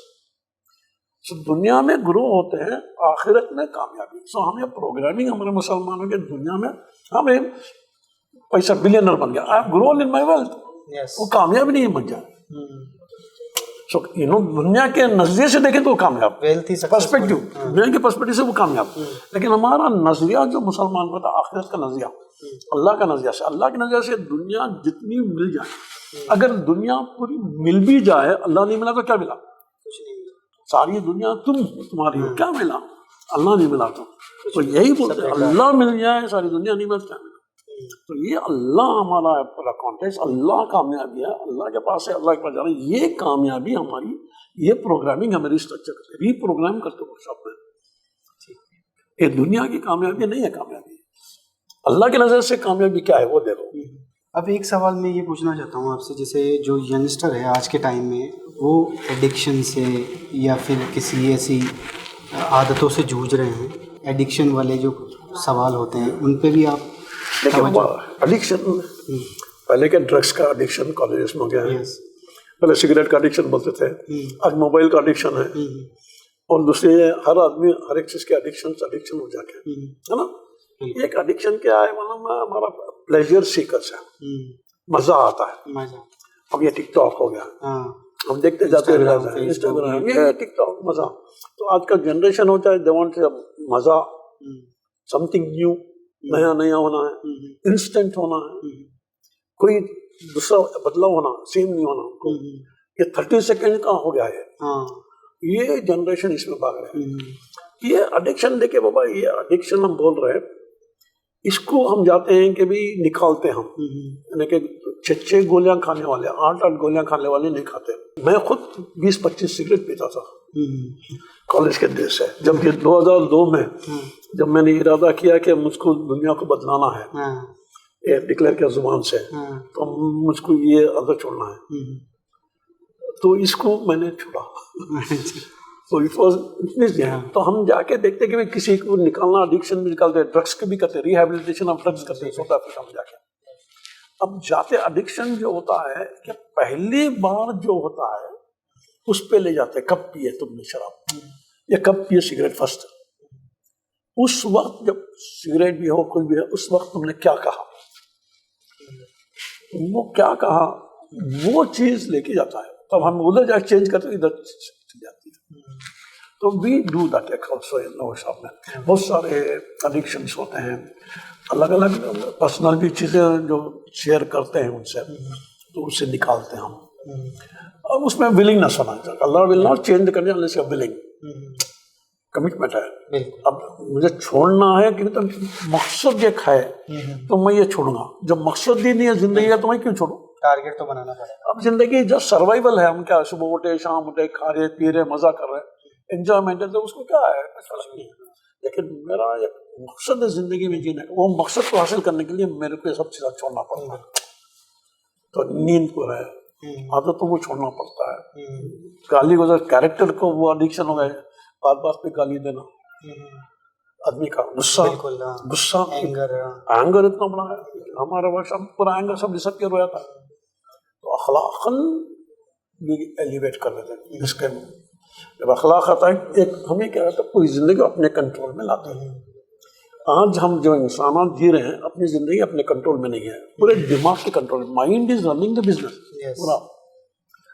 So دنیا میں گرو ہوتے ہیں، آخرت میں کامیابی. سو ہمیں پروگرامنگ ہمارے مسلمانوں کے دنیا میں ہمیں پیسہ بلینر بن گیا، I have grown in my wealth، وہ کامیاب نہیں بن جائے. دنیا کے نظریے سے دیکھیں تو کامیاب، ویلتھی پرسپیکٹو، دنیا کے پرسپیکٹو سے وہ کامیاب. لیکن ہمارا نظریہ جو مسلمان کا تھا، آخرت کا نظریہ، اللہ کا نظریہ سے، اللہ کے نظریے سے دنیا جتنی مل جائے، اگر دنیا پوری مل بھی جائے، اللہ نہیں ملا تو کیا ملا؟ ساری دنیا تمہاری ہو، کیا ملا؟ اللہ نہیں ملا تو یہی بولتے ہیں اللہ مل جائے ساری دنیا نہیں مل، کیا ملا؟ تو یہ اللہ ہمارا پورا کانٹیکس، اللہ کامیابی ہے، اللہ کے پاس ہے، اللہ کے پاس جانا. یہ کامیابی ہماری، یہ پروگرامنگ ہماری اسٹرکچر کرتے، ری پروگرام کرتے ورک شاپ میں. یہ دنیا کی کامیابی نہیں ہے، کامیابی اللہ کی نظر سے کامیابی کیا ہے وہ دیکھو. اب ایک سوال میں یہ پوچھنا چاہتا ہوں آپ سے، جیسے جو ینگسٹر ہے آج کے ٹائم میں، وہ ایڈکشن سے یا پھر کسی ایسی عادتوں سے جوجھ رہے ہیں، ایڈکشن والے جو سوال ہوتے ہیں ان پہ بھی آپ ایڈکشن، پہلے کے ڈرگس کا ایڈکشن کالجز میں ہو گیا ہے، پہلے سگریٹ کا ایڈکشن بولتے تھے، آج موبائل کا ایڈکشن ہے، اور دوسرے ہر آدمی ہر ایک چیز کے ایڈکشن ہو جاتے ہیں، ہے نا. ایک ایڈکشن کیا ہے معلوم ہے؟ ہمارا پلیجر سیکرس ہے، مزہ آتا ہے. اب یہ ٹک ٹاک ہو گیا، ہم دیکھتے جاتے ہیں انسٹاگرام، یہ ٹک ٹاک مزہ. تو آج کا جنریشن ہوتا ہے، دے وانٹ مزہ، سم تھنگ نیو، نیا نیا ہونا ہے، انسٹنٹ ہونا ہے، کوئی دوسرا بدلاؤ ہونا، سیم نہیں ہونا. یہ 30 سیکنڈ کا ہو گیا ہے، یہ جنریشن اس میں بھاگ رہے ہیں. یہ ایڈکشن دیکھے بابا، یہ ایڈکشن ہم بول رہے ہیں، اس کو ہم جاتے ہیں کہ بھی نکالتے ہم، یعنی کہ 6 گولیاں کھانے والے، 8 گولیاں کھانے والے نہیں کھاتے. میں خود 20-25 سگریٹ پیتا تھا کالج کے دن سے. جب یہ 2002 میں جب میں نے ارادہ کیا کہ مجھ کو دنیا کو بدلانا ہے، یہ ڈکلیئر کیا زبان سے، تو مجھ کو یہ عادت چھوڑنا ہے، تو اس کو میں نے چھوڑا. تو ہم جا کے دیکھتے کہ کسی کو نکالنا، ایڈکشن بھی نکالتے، ڈرگس کے بھی کرتے، ریہیبلیٹیشن آف ڈرگس کرتے ساؤتھ افریقہ میں جا کے. اب جاتے ایڈکشن جو ہوتا ہے کہ پہلی بار جو ہوتا ہے اس پہ لے جاتے، کب پیے تم نے شراب یا کب پیے سگریٹ فرسٹ. اس وقت جب سگریٹ بھی ہو کوئی بھی ہے، اس وقت تم نے کیا کہا، وہ کیا کہا وہ چیز لے کے جاتا ہے. تب ہم ادھر جا چینج کرتے ادھر چل جاتی ہے. تو we do that also in our shop میں. بہت سارے ایڈکشنس ہوتے ہیں، الگ الگ پرسنل بھی چیزیں جو شیئر کرتے ہیں ان سے، تو اسے نکالتے ہیں ہم. اب اس میں ولنگنس ہونا چاہیے. اللہ ول ناٹ چینج کرنے unless you are willing. Commitment ہے. اب مجھے چھوڑنا ہے کیونکہ مقصد ایک ہے تو میں یہ چھوڑوں گا. جب مقصد ہی نہیں ہے زندگی کا تو میں کیوں چھوڑوں؟ ٹارگیٹ تو بنانا پڑے گا. اب زندگی جسٹ سروائیول ہے. ہم کیا صبح اٹھے شام اٹھے، کھا رہے پی رہے مزہ کر رہے انجوائمنٹ ہے، تو اس کو کیا ہے کچھ فرق نہیں ہے. لیکن میرا ایک مقصد ہے زندگی میں جینے کا. وہ مقصد کو حاصل کرنے کے لیے میرے کو یہ سب چیزیں چھوڑنا پڑتا ہے. تو نیند کو رہے، عادتوں کو چھوڑنا پڑتا ہے. گالی گزر کیریکٹر کو وہ ایڈکشن ہو گئے، بات بات پہ گالی دینا، آدمی کا غصہ اینگر اتنا بڑا ہے. ہمارا ورشا پورا اینگر سب ڈسپیئر ہو جاتا ہے. تو اخلاقاً بھی ایلیویٹ کر دیتے ہیں. اس کے جب اخلاق آتا ہے، ایک ہمیں کیا رہتا ہے پوری زندگی اپنے کنٹرول میں لاتے ہیں. آج ہم جو انسانات جی رہے ہیں اپنی زندگی اپنے کنٹرول میں نہیں ہے، پورے دماغ کے control. Mind is running the business, پورا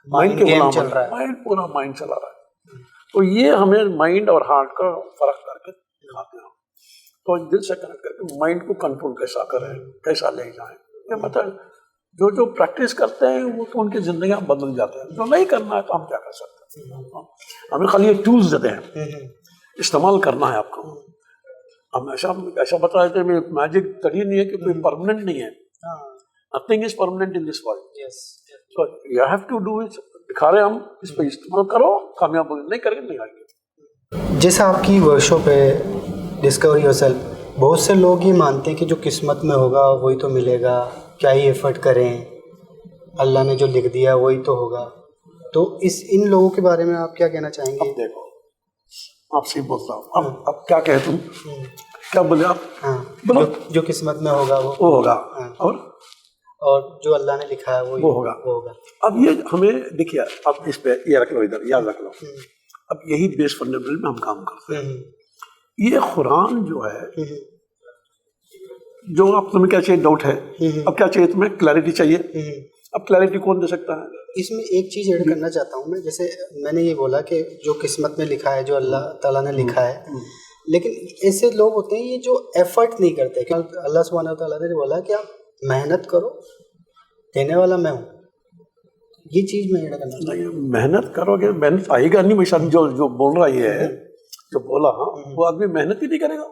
مائنڈ کے غلام چل رہا ہے، مائنڈ پورا مائنڈ چلا رہا ہے. تو یہ ہمیں مائنڈ اور ہارٹ کا فرق کر کے دکھاتے ہیں. تو دل سے کنیکٹ کر کے مائنڈ کو کنٹرول کیسا کریں، کیسا لے جائیں. یہ مطلب جو پریکٹس کرتے ہیں وہ تو ان کی زندگیاں بدل جاتے ہیں. جو نہیں کرنا ہے تو ہم کیا کر سکتے ہیں؟ ہمیں خالی یہ ٹولز دیتے ہیں، استعمال کرنا ہے آپ کو. ہم ایسا بتا دیتے ہیں میجک تڑی نہیں ہے کہ کوئی پرماننٹ نہیں ہے. Nothing is permanent in this world. So you have to do it. دکھا رہے ہم اس پہ استعمال کرو، کامیاب ہو. نہیں کریں گے نہیں آئیں گے. جیسا آپ کی ورکشاپ ہے ڈسکور یور سیلف، بہت سے لوگ یہ مانتے ہیں کہ جو قسمت میں ہوگا وہی تو ملے گا، کیا ہی ایفرٹ کریں، اللہ نے جو لکھ دیا وہی تو ہوگا. تو ان لوگوں کے بارے میں آپ کیا کہنا چاہیں گے؟ اب دیکھو آپ سے بولتا ہوں، اب کیا کہے تم، کیا بولے آپ؟ ہاں، جو قسمت میں ہوگا وہ ہوگا، اور جو اللہ نے لکھا ہے وہ ہوگا. اب یہ ہمیں دیکھیے، اب اس پہ یہ رکھ لو، ادھر یاد رکھ لو. اب یہی بیس فنڈامنٹل میں ہم کام کرتے ہیں. یہ قرآن جو ہے، جو اب تمہیں کیا چاہیے ڈاؤٹ ہے، اب کیا چاہیے تمہیں کلیئرٹی چاہیے. اب کلیئرٹی کون دے سکتا ہے؟ اس میں ایک چیز ایڈ کرنا چاہتا ہوں میں، جیسے میں نے یہ بولا کہ جو قسمت میں لکھا ہے، جو اللہ تعالیٰ نے لکھا ہے، لیکن ایسے لوگ ہوتے ہیں یہ جو ایفرٹ نہیں کرتے، کیونکہ اللہ سبحانہ و تعالیٰ نے بولا کہ آپ محنت کرو، دینے والا میں ہوں. یہ چیز میں ایڈ کرنا چاہتا ہوں. محنت کرو گے، محنت آئے گا نہیں. بھائی جو بول رہا یہ ہے، جو بولا وہ آدمی محنت ہی نہیں کرے گا.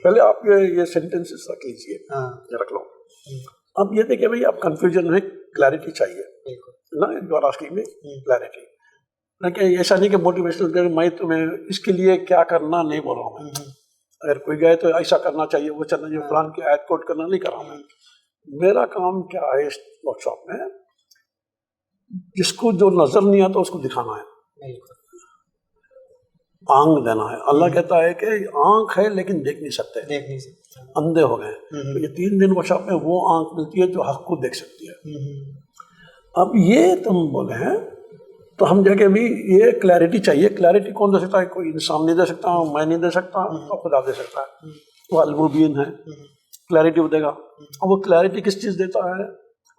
پہلے آپ یہ سینٹینسز رکھ لیجیے، رکھ لو. اب یہ دیکھیں بھائی، اب کنفیوژن ہے، کلیئرٹی چاہیے نا، جو آسکنگ میں کلیئرٹی. لیکن ایسا نہیں کہ موٹیویشنل میں تمہیں اس کے لیے کیا کرنا نہیں بول رہا ہوں میں. اگر کوئی گئے تو ایسا کرنا چاہیے، وہ چلنا چاہیے، فلان کی آیت کوٹ کرنا نہیں کر رہا ہوں میں. میرا کام کیا ہے اس ورک شاپ میں، جس کو جو نظر نہیں آتا اس کو دکھانا ہے، آنکھ دینا ہے. اللہ کہتا ہے کہ آنکھ ہے لیکن دیکھ نہیں سکتے، اندھے ہو گئے. تو یہ 3 دن ورک شاپ میں وہ آنکھ ملتی ہے جو حق کو دیکھ سکتی ہے. اب یہ تم بولے ہیں تو ہم جا کے بھی یہ کلیئرٹی چاہیے. کلیئرٹی کون دے سکتا ہے؟ کوئی انسان نہیں دے سکتا، میں نہیں دے سکتا، تو خدا دے سکتا ہے. وہ المبین ہے، کلیئرٹی وہ دے گا. اور وہ کلیئرٹی کس چیز دیتا ہے؟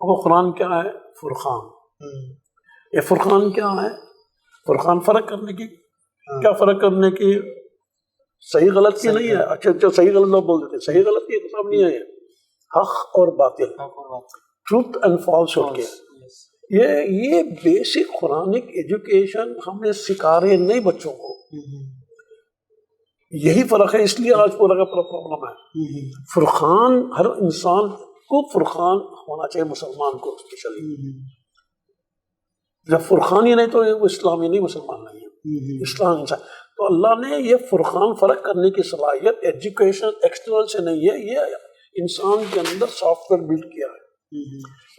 وہ قرآن کیا ہے؟ فرقان. یہ فرقان کیا ہے؟ فرقان فرق کرنے کی. کیا فرق کرنے کی؟ صحیح غلط کی نہیں ہے. اچھا صحیح غلط لوگ بول دیتے، صحیح غلط کی حساب نہیں ہے. حق اور باطل، ٹروتھ اینڈ فالس ہوڈ کے. یہ بیسک قرآنک ایجوکیشن ہمیں سکھا رہے نہیں بچوں کو. یہی فرق ہے، اس لیے آج پورا کا پورا پرابلم ہے. فرقان ہر انسان کو فرقان ہونا چاہیے، مسلمان کو اسپیشلی. جب فرقان ہی نہیں تو وہ اسلامی نہیں، مسلمان نہیں ہے، اسلام انسان. تو اللہ نے یہ فرقان فرق کرنے کی صلاحیت ایجوکیشن ایکسٹرنل سے نہیں ہے، یہ انسان کے اندر سافٹ ویئر بلڈ کیا ہے.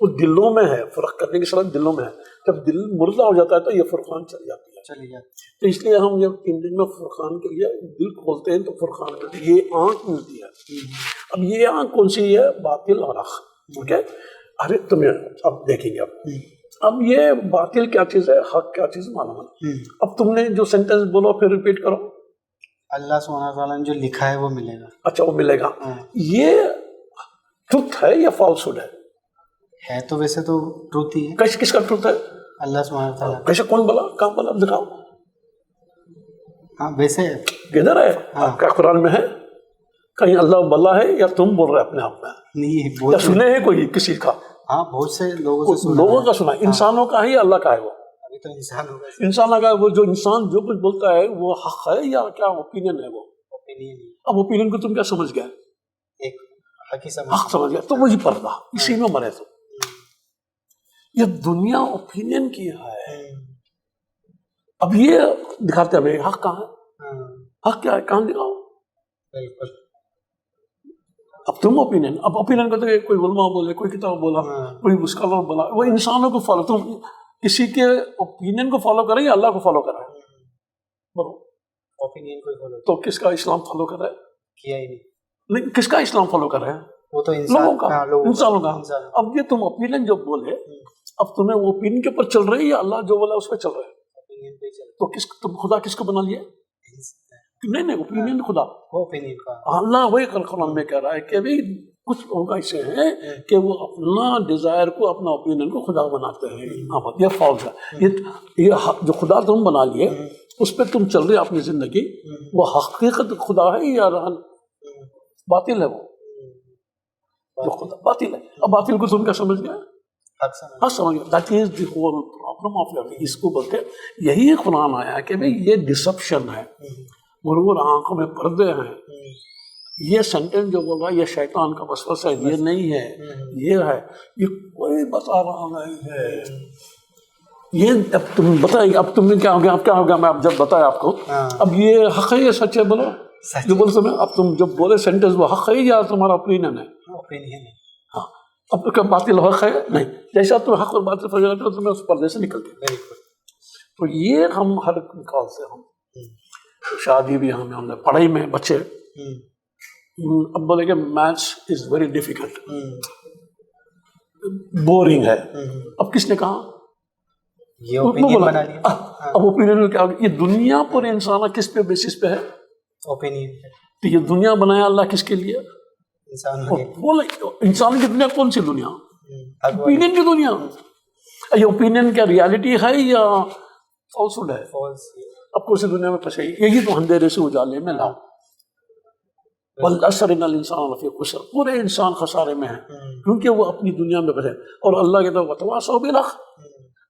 وہ دلوں میں ہے، فرق کرنے کی صلاحیت دلوں میں ہے. جب دل مردہ ہو جاتا ہے تو یہ فرقان چل جاتی ہے. تو اس لیے ہم جب 3 دن میں فرقان کے لیے دل کھولتے ہیں تو فرقان ملتی ہے، یہ آنکھ ملتی ہے. اب یہ آنکھ کون سی ہے؟ باطل اور حق. اوکے، ارے تمہیں اب دیکھیں گے. اب یہ باطل کیا چیز ہے، حق کیا چیز معلوم ہے. اب تم نے جو سینٹینس بولو پھر ریپیٹ کرو. اللہ سبحانہ وتعالیٰ نے جو لکھا ہے وہ ملے گا. اچھا وہ ملے گا. یہ ٹروتھ ہے یا فالس ہوڈ ہے؟ تو ویسے تو ٹروتھ ہی ہے. کس کا ٹروتھ ہے؟ اللہ سبحانہ وتعالیٰ. کیسے؟ کون بولا؟ کہاں بولا؟ دکھاؤ. ہاں ویسے کدھر ہے؟ کیا قرآن میں ہے؟ کہیں اللہ بلا ہے یا تم بول رہے اپنے آپ میں؟ نہیں، یا سنے ہیں کوئی کسی کا؟ ہاں بہت سے لوگوں کا سنا. انسانوں کا ہے یا اللہ کا ہے؟ وہ ابھی تو انسان کا. وہ جو انسان جو کچھ بولتا ہے وہ حق ہے یا کیا اوپینین ہے؟ وہ اوپینین. اب اوپینین کو تم کیا سمجھ گئے؟ ایک حق سمجھ گیا. تو وہی پردہ، اسی میں مرے. تو یہ دنیا اوپینین کی ہے. اب یہ دکھاتے ہیں حق کہاں ہے، حق کیا ہے، کہاں دکھاؤ. اب تم اوپینین، اب اوپینین کو تو کوئی علماء بولے، کوئی کتاب بولا، کوئی اسکالر بولا. وہ انسانوں کو فالو، تم کسی کے اوپینین کو فالو کریں یا اللہ کو فالو کریں؟ بولو. اوپینین کو فالو. تو کس کا اسلام فالو کر رہا ہے؟ کیا ہی نہیں. کس کا اسلام فالو کر رہے ہیں؟ وہ تو لوگوں کا، انسانوں کا. اب یہ تم اوپینین جو بولے، اب تمہیں وہ اوپینین کے اوپر چل رہے یا اللہ جو بولا اس پہ چل رہے؟ تو تم خدا کس کو بنا لیا؟ نہیں، اوپینین خدا. اللہ وہی قرآن میں کہہ رہا ہے کہ بھائی کچھ لوگ ایسے ہیں کہ وہ اپنا ڈیزائر کو، اپنا اوپینین کو خدا بناتے ہیں. یہ فالس ہے. یہ جو خدا تم بنا لیے اس پہ تم چل رہے اپنی زندگی، وہ حقیقت خدا ہے یا باطل ہے؟ وہ جو خدا باطل ہے. اب باطل کو تم کیا سمجھ گئے؟ حق سمجھ گئے. That is the whole problem of learning. اس کو بولتے یہی قرآن آیا کہ بھائی یہ ڈسپشن ہے، غرور، آنکھوں میں پردے ہیں. یہ سینٹینس جو بول رہا ہے یہ شیطان کا وسوسہ ہے، یہ نہیں ہے، یہ ہے. یہ کوئی بتا رہا نہیں ہے. یہ اب تم بتائیں گے، اب تم نے کیا ہو گیا، اب کیا ہو گیا؟ میں اب جب بتایا آپ کو، اب یہ حق ہے یا سچ ہے؟ بولو جو بولے تمہیں. اب تم جب بولے سینٹینس وہ حق ہے یا تمہارا اوپینین ہے؟ ہاں. اب کیا باطل حق ہے؟ نہیں. جیسا تم حق اور باطل فرق کرتے ہو تمہیں اس پردے سے نکلتے. تو یہ ہم ہر نکال سے ہم شادی بھی ہم نے پڑھائی میں بچے اب بولے کہ maths is very difficult, boring ہے. اب کس نے کہا؟ یہ اوپینین بنا لیا. اب اوپینین میں کیا ہوگا؟ یہ دنیا پورے انسان کس پہ بیسس پہ ہے؟ اوپینین. تو یہ دنیا بنایا اللہ کس کے لیے؟ انسان. انسان کی دنیا کون سی دنیا؟ اوپینین کی دنیا. یہ اوپینین کیا ریالٹی ہے یا فالسوڈ ہے؟ اب کون سی دنیا میں پھنسے؟ یہی تو اندھیرے سے اجالے میں لاؤ. والعصر ان الانسان لفی خسر، پورے انسان خسارے میں ہے کیونکہ وہ اپنی دنیا میں پھنسے. اور اللہ کہتا ہے وتواصوا بالحق،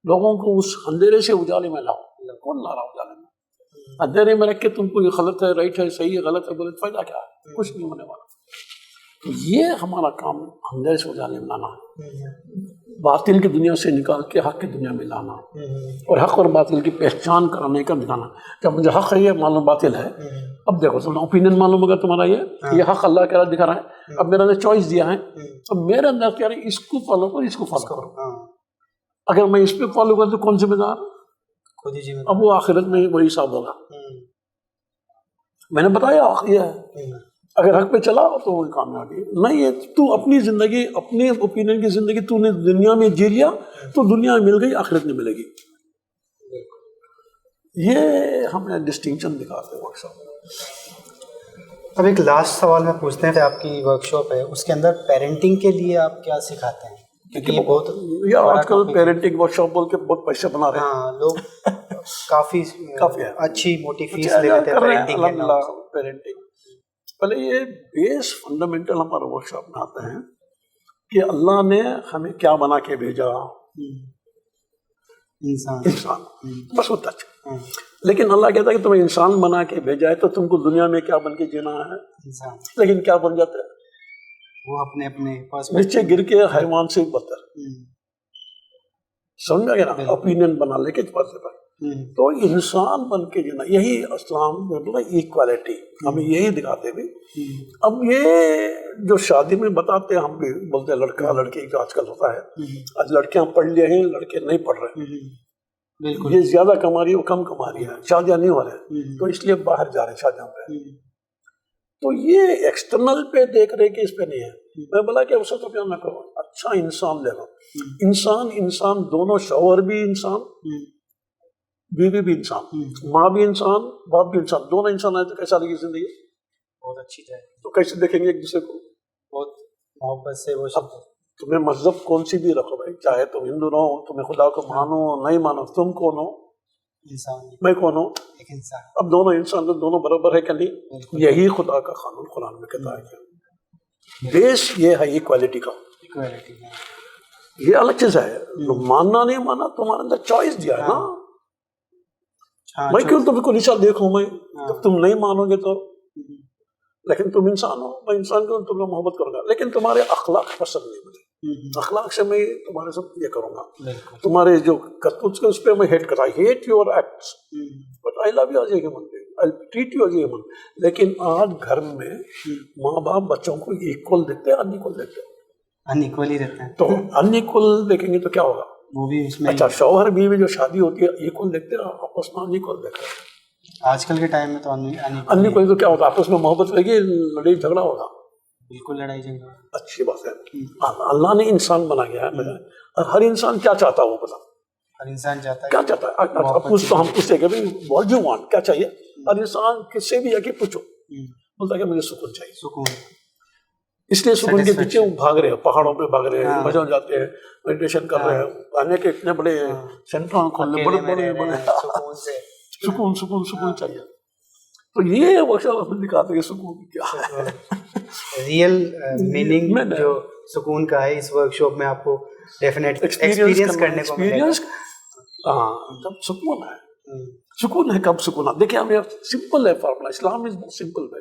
لوگوں کو اس اندھیرے سے اجالے میں لاؤ. کون لا رہا اجالے میں؟ اندھیرے میں رکھ کے تم کو یہ غلط ہے رائٹ ہے صحیح ہے غلط ہے بولے فائدہ کیا ہے؟ کچھ نہیں ہونے والا. تو یہ ہمارا کام اندھیرے سے اجالے میں لانا، باطل کی دنیا سے نکال کے حق کی دنیا میں لانا، اور حق اور باطل کی پہچان کرانے کا دکھانا. جب مجھے حق ہے یہ معلوم باطل ہے، اب دیکھو تم اوپینین معلوم ہوگا تمہارا یہ حق اللہ کے رہا دکھا رہا ہے. اب میرے اندر چوائس دیا ہے، اب میرے اندر کیا ہے اس کو فالو کرو اس کو فالو کرو. اگر میں اس پہ فالو کروں تو کون ذمہ دار؟ اب وہ آخرت میں وہی حساب ہوگا. میں نے بتایا یہ ہے، اگر حق پہ چلا تو وہ کامیابی. نہیں ہے تو اپنی زندگی اپنے اوپینین کی زندگی تو نے دنیا میں جی لیا تو دنیا میں مل گئی آخرت میں ملے گی. یہ ہمیں ڈسٹنکشن دکھاتے ہیں ورک شاپ. اب ایک لاسٹ سوال میں پوچھتے ہیں کہ آپ کی ورک شاپ ہے اس کے اندر پیرنٹنگ کے لیے آپ کیا سکھاتے ہیں؟ کیونکہ یہ بہت یار آج کل پیرنٹنگ ورک شاپ بول کے بہت پیسے بنا رہے ہیں. ہاں لوگ کافی اچھی موٹی فیس لے لیتے ہیں پیرنٹنگ. پہلے یہ بیس فنڈامنٹل ہمارے ورک شاپ میں آتے ہیں کہ اللہ نے ہمیں کیا بنا کے بھیجا، انسان بس وہ تک. لیکن اللہ کہتا ہے کہ تمہیں انسان بنا کے بھیجا ہے تو تم کو دنیا میں کیا بن کے جینا ہے انسان. لیکن کیا بن جاتا ہے وہ اپنے نیچے گر کے حیوان سے بدتر. سمجھا گیا نا؟ اوپینین بنا لے کے پاس پر. تو انسان بن کے جینا یہی اسلام میں ایکوالٹی ہمیں یہی دکھاتے بھی. اب یہ جو شادی میں بتاتے ہیں ہم بھی بولتے ہیں لڑکا لڑکی جو آج کل ہوتا ہے، آج لڑکیاں پڑھ لیے ہیں لڑکے نہیں پڑھ رہے. بالکل یہ زیادہ کما رہی ہے وہ کم کما رہی ہے، شادیاں نہیں ہو رہے تو اس لیے باہر جا رہے ہیں شادیوں پہ. تو یہ ایکسٹرنل پہ دیکھ رہے کہ اس پہ نہیں ہے. میں بولا کہ اسے تو کیا نہ کرو، اچھا انسان لے لو. انسان دونوں، شوہر بھی انسان بیوی بھی انسان، ماں بھی انسان باپ بھی انسان، دونوں انسان ہیں تو کیسا لگی زندگی؟ بہت اچھی جائے. تو کیسے دیکھیں گے ایک دوسرے کو؟ بہت محبت سے. وہ سب تمہیں مذہب کون سی بھی رکھو بھائی، چاہے تم ہندو رہو، تمہیں خدا کو مانو نہیں مانو، تم کون ہو؟ انسان. میں کون ہوں؟ ایک انسان. اب دونوں انسان تو دونوں برابر ہے کہ نہیں؟ یہی خدا کا قانون قرآن میں کہتا ہے. بیس یہ ہے ایکوالٹی کا. یہ الگ چیز ہے. ماننا نہیں ماننا تمہارے اندر چوائس دیا ہے نا. میں کیوں تم کو نیچا دیکھوں؟ میں جب تم نہیں مانو گے تو، لیکن تم انسان ہو، میں انسان کو تم محبت کروں گا. لیکن تمہارے اخلاق پسند نہیں مجھے، اخلاق سے میں تمہارے ساتھ یہ کروں گا. تمہارے جو کرتوت کے اس پہ میں ہیٹ کرتا، I hate your acts but I love you as a human being, I treat you as a human. لیکن آج گھر میں ماں باپ بچوں کو ایکول دیکھتے ہیں، انیکول دیکھتے ہیں. انیکول ہی دیکھتے ہیں. تو انیکول دیکھیں گے تو کیا ہوگا؟ وہ بھی اس میں اچھا شوہر بیوی جو شادی ہوتی ہے ایکول دیکھتے ہیں، آپس میں انیکول دیکھتے ہیں. آج کل کے ٹائم میں تو انیکول تو کیا ہوتا ہے؟ آپس میں محبت لگی لڑائی جھگڑا ہوگا. بالکل لڑائی جھگڑا. اچھی بات ہے. اللہ نے انسان بنا گیا ہے، اور ہر انسان کیا چاہتا ہے وہ بتا. ہر انسان چاہتا ہے کیا چاہتا ہے؟ تو ہم پوچھتے کہ واٹ ڈو یو وانٹ، کیا چاہیے؟ ہر انسان کس سے بھی آ کے پوچھو بولتا ہے کہ مجھے سکون چاہیے. سکون. اس لیے سکون کے پیچھے وہ بھاگ رہے ہیں، پہاڑوں پہ بھاگ رہے ہیں، مزہ جاتے ہیں، میڈیٹیشن کر رہے ہیں. آنے کے اتنے بڑے سینٹر کھولنے بڑے بڑے سکون سکون سکون چاہیے. تو یہ ورکشاپ ہمیں دکھاتے ہیں سکون کیا ہے. ریئل میننگ جو سکون کا ہے اس ورکشاپ میں آپ کو ڈیفینیٹ ایکسپیرینس کرنے کو ملے گا. ہاں جب سکون ہے. سکون ہے کب سکون ہے؟ دیکھیں ہمیں سمپل ہے فارمولا، اسلام از سمپل ہے.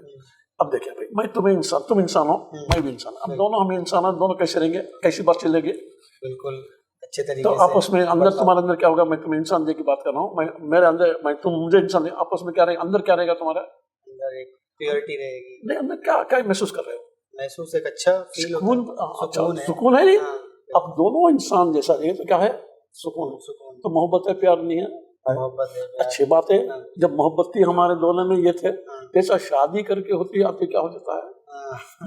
اب دیکھیں بھائی، میں تمہیں انسان، تم انسان ہو، میں بھی انسان. اب دونوں ہمیں انسان ہیں، دونوں کیسے رہیں گے؟ کیسی بات چلے گی؟ بالکل اچھے طریقے تو آپس میں اندر تمہارے اندر کیا ہوگا؟ میں تمہیں انسان دے کی بات کر رہا ہوں، میں میرے اندر، میں تم مجھے انسان دے، آپس میں کیا رہے گا؟ اندر کیا رہے گا تمہارا؟ اندر ایک پیورٹی رہے گی. نہیں اندر کیا محسوس کر رہے ہو؟ محسوس ایک اچھا فیل ہوتا ہے. سکون ہے نہیں. اب دونوں انسان جیسا رہے تو کیا ہے؟ سکون. تو محبت ہے، پیار نہیں ہے. محبت ہے. اچھی بات ہے. جب محبت تھی ہمارے دونوں میں یہ تھے، جیسا شادی کر کے ہوتی ہے آپ کیا ہو جاتا ہے؟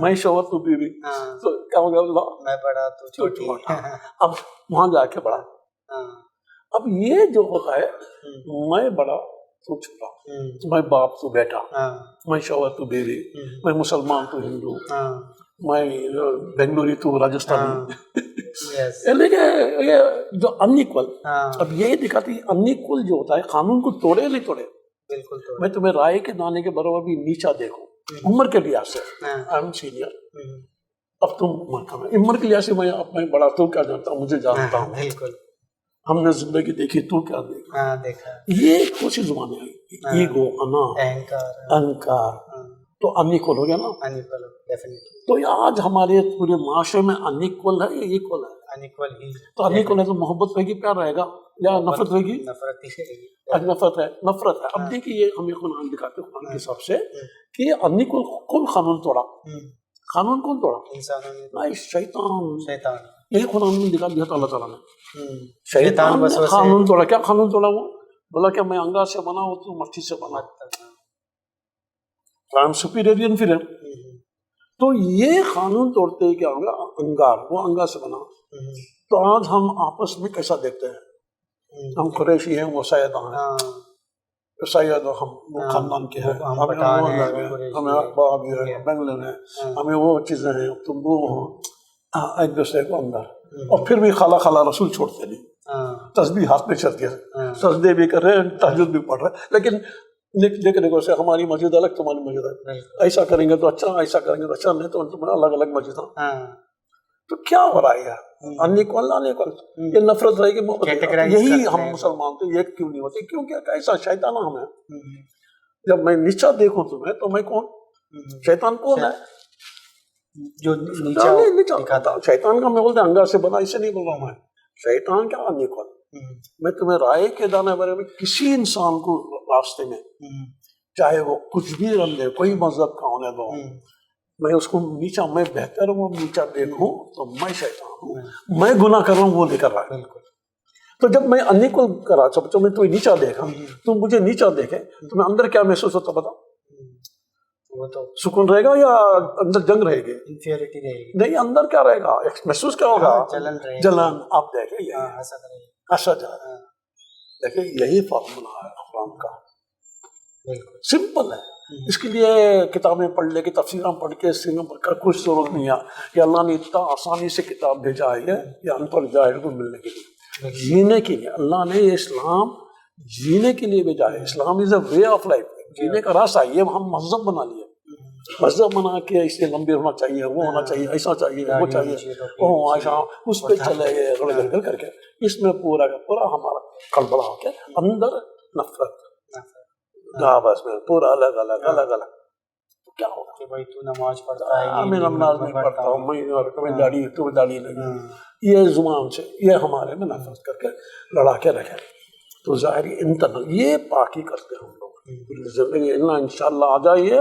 میں شوہر تو بیوی، تو کیا ہو گیا؟ میں بڑا تو چھوٹی. اب وہاں جا کے بڑا. اب یہ جو ہوتا ہے میں بڑا تو چھوٹا، میں باپ تو بیٹا، میں شوہر تو بیوی، میں مسلمان تو ہندو، میں بنگلوری تو راجستھانی. یعنی کہ یہ جو انیکول، اب یہی دکھاتی ہے انیکول جو ہوتا ہے قانون کو توڑے نہیں توڑے. بالکل. میں تمہیں رائے کے دانے کے برابر بھی نیچا دیکھوں عمر کے لحاظ سے، آئی ایم سینئر، اب تم عمر کم ہے، عمر کے لحاظ سے میں بڑا، تو کیا جانتا ہوں، مجھے جانتا ہوں. بالکل. ہم نے زندگی دیکھی، تو کیا دیکھا. یہ کون سی زبان ہے؟ ایگو، انا، اہنکار، تو انیکول ہو گیا نا. تو آج ہمارے پورے معاشرے میں انیکول ہے یا ایکول ہے؟ انیکول ہی. تو انیکول ہے تو محبت رہے گی، پیار رہے گا یا نفرت رہے گی؟ آج نفرت ہے. اب دیکھیے یہ ہمیں قرآن دکھاتے ہیں قرآن کے حساب سے کہ یہ انیکول کون قانون توڑا؟ قانون کون توڑا؟ شیطان. یہی قرآن میں دکھا دیا تھا اللہ تعالیٰ نے. شیطان نے قانون توڑا. کیا قانون توڑا؟ وہ بولا کہ میں انگار سے بنا ہوں، تو مٹی سے بنا. Superior inferior. تو یہ قانون توڑتے ہی کیا ہوگا؟ انگار، وہ انگار سے بنا. تو آج ہم آپس میں کیسا دیکھتے ہیں؟ ہم قریشی ہیں، وہ سیدان ہیں، سید ہم خاندان کے ہیں، ہمیں باب ہے، بنگلن ہے، ہمیں وہ چیزیں ہیں، تم وہ ایک دوسرے کو اندر. اور پھر بھی خالہ خالہ رسول چھوڑتے نہیں. تسبیح ہاتھ میں چلتی ہے، سجدے بھی کر رہے ہیں، تہجد بھی پڑھ رہے ہیں، لیکن دیکھنے کو سے ہماری مسجد الگ، تمہاری مسجد الگ، ایسا کریں گے تو اچھا، ایسا کریں گے تو اچھا، نہیں تو تمہارا الگ الگ مسجد. تو کیا ہو رہا ہے؟ انیکول یہ نفرت رہے گی. یہی ہم مسلمان تو یہ کیوں نہیں ہوتے؟ کیونکہ ایسا شیطان ہمیں. جب میں نیچا دیکھوں تمہیں تو میں کون؟ شیطان کون ہے؟ جو نیچا دکھاتا. شیطان کا میں بولتے انگار سے بنا، اسے نہیں بول رہا ہوں میں. شیطان کیا؟ انیکول. میں تمہیں رائے کے دانے بارے میں کسی انسان کو راستے میں، چاہے وہ کچھ بھی رن دے، کوئی مذہب کا ہونے دو، میں اس کو نیچا، میں بہتر وہ نیچا دیکھوں تو میں شیطان ہوں. میں گناہ کر رہا ہوں، وہ نہیں کر رہا ہے. تو جب میں انیکول کرا، جب میں تمہیں نیچا دیکھا، تم مجھے نیچا دیکھے، تو میں اندر کیا محسوس ہوتا بتا؟ وہ تو سکون رہے گا یا اندر جنگ رہے گی؟ انفیریٹی رہے گی. نہیں، اندر کیا رہے گا؟ محسوس کیا ہوگا؟ جلن. آپ دیکھیں حسد. دیکھیں یہی فارمولا ہے قرآن کا. سمپل ہے. اس کے لیے کتابیں پڑھ لے کے، تفسیراں پڑھ کے، سیروں پڑھ کر کچھ ضرورت نہیں ہے کہ اللہ نے اتنا آسانی سے کتاب بھیجا ہے یا ان پڑھ جاہل کو ملنے کے لیے، جینے کے لیے. اللہ نے اسلام جینے کے لیے بھیجا ہے. اسلام از اے وے آف لائف، جینے کا راستہ. یہ ہم مذہب بنا لیے، مذہب بنا کے اس سے لمبے ہونا چاہیے، وہ ہونا چاہیے، ایسا چاہیے، وہ چاہیے، وہ ایسا، اس پہ چلے گئے گڑ گڑ کر کے. اس میں پورا کا پورا ہمارا کڑبڑا ہو کے اندر نفرت، بس میں پورا الگ الگ الگ الگ. کیا ہوگا کہ بھائی تو نماز پڑھتا ہے، میں نماز نہیں پڑھتا ہوں، میں داڑھی، تو داڑھی نہیں. یہ زبان سے یہ ہمارے میں نفرت کر کے لڑا کے رکھے. تو ظاہری انتظار یہ پاکی کرتے ہیں ہم لوگ زندگی. انشاءاللہ آ جائیے.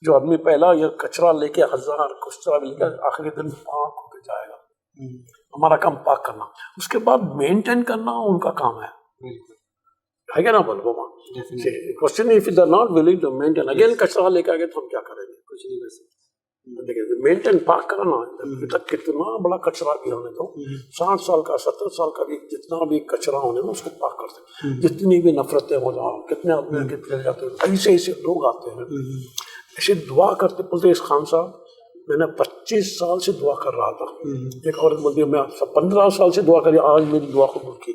جو آدمی پہلا یہ کچرا لے کے، ہزار کچرا لے کے آخری دن پاک ہو کے جائے گا. ہمارا کام پاک کرنا، اس کے بعد مینٹین کرنا ان کا کام ہے. ہے کیا نا بولو ماں؟ Question of they are not willing to maintain, again کچرا لے کے آگے تو ہم کیا کریں گے؟ کچھ نہیں کر سکتے. مینٹین پاک کرنا. تک کتنا بڑا کچرا بھی ہونے دو، 60 سال کا 70 سال کا بھی جتنا بھی کچرا ہونے دو، اس کو پاک کرتے. جتنی بھی نفرتیں ہو جاؤ، کتنے آدمی کتنے جاتے ہیں، ایسے ایسے لوگ آتے ہیں ایسے دعا کرتے. بولتے اس خان صاحب میں نے 25 سال سے دعا کر رہا تھا. ایک عورت بولتی ہے میں 15 سال سے دعا کری، آج میری دعا قبول کی.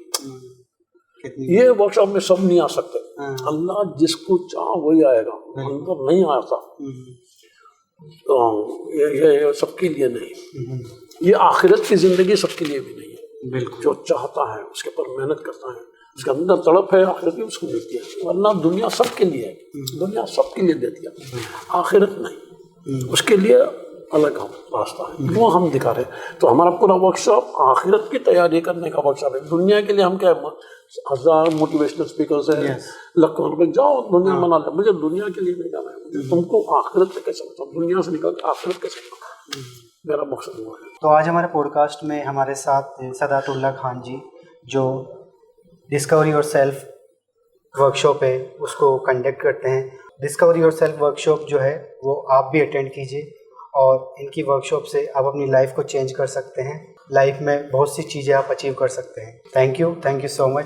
یہ ورک شاپ میں سب نہیں آ سکتے. اللہ جس کو چاہ وہی آئے گا، اندر نہیں آتا. یہ سب کے لیے نہیں، یہ آخرت کی زندگی سب کے لیے بھی نہیں ہے. بالکل. جو چاہتا ہے اس کے اوپر محنت کرتا ہے، اس کے اندر تڑپ ہے آخرت کی، اس کو ملتی ہے. ورنہ دنیا سب کے لیے ہے، دنیا سب کے لیے دیتی ہے، آخرت نہیں. اس کے لیے الگ راستہ ہے، وہ ہم دکھا رہے. تو ہمارا پورا ورک شاپ آخرت کی تیاری کرنے کا ورک شاپ ہے. دنیا کے لیے ہم کیا، 1000 موٹیویشنل اسپیکرز ہیں، لاکھوں روپے جاؤ دنیا بنا لے. مجھے دنیا کے لیے نہیں جانا ہے، تم کو آخرت پہ کیسے بتاؤ، دنیا سے نکل کے آخرت کیسے بتاؤ، میرا مقصد وہ ہے. تو آج ہمارے پوڈ کاسٹ میں ہمارے ساتھ سادات اللہ خان جی، جو Discovery your self work shop ہے اس کو کنڈکٹ کرتے ہیں. Discovery your self work shop جو ہے وہ آپ بھی اٹینڈ کیجیے، اور ان کی ورک شاپ سے آپ اپنی لائف کو چینج کر سکتے ہیں. لائف میں بہت سی چیزیں آپ اچیو کر سکتے ہیں. Thank you so much.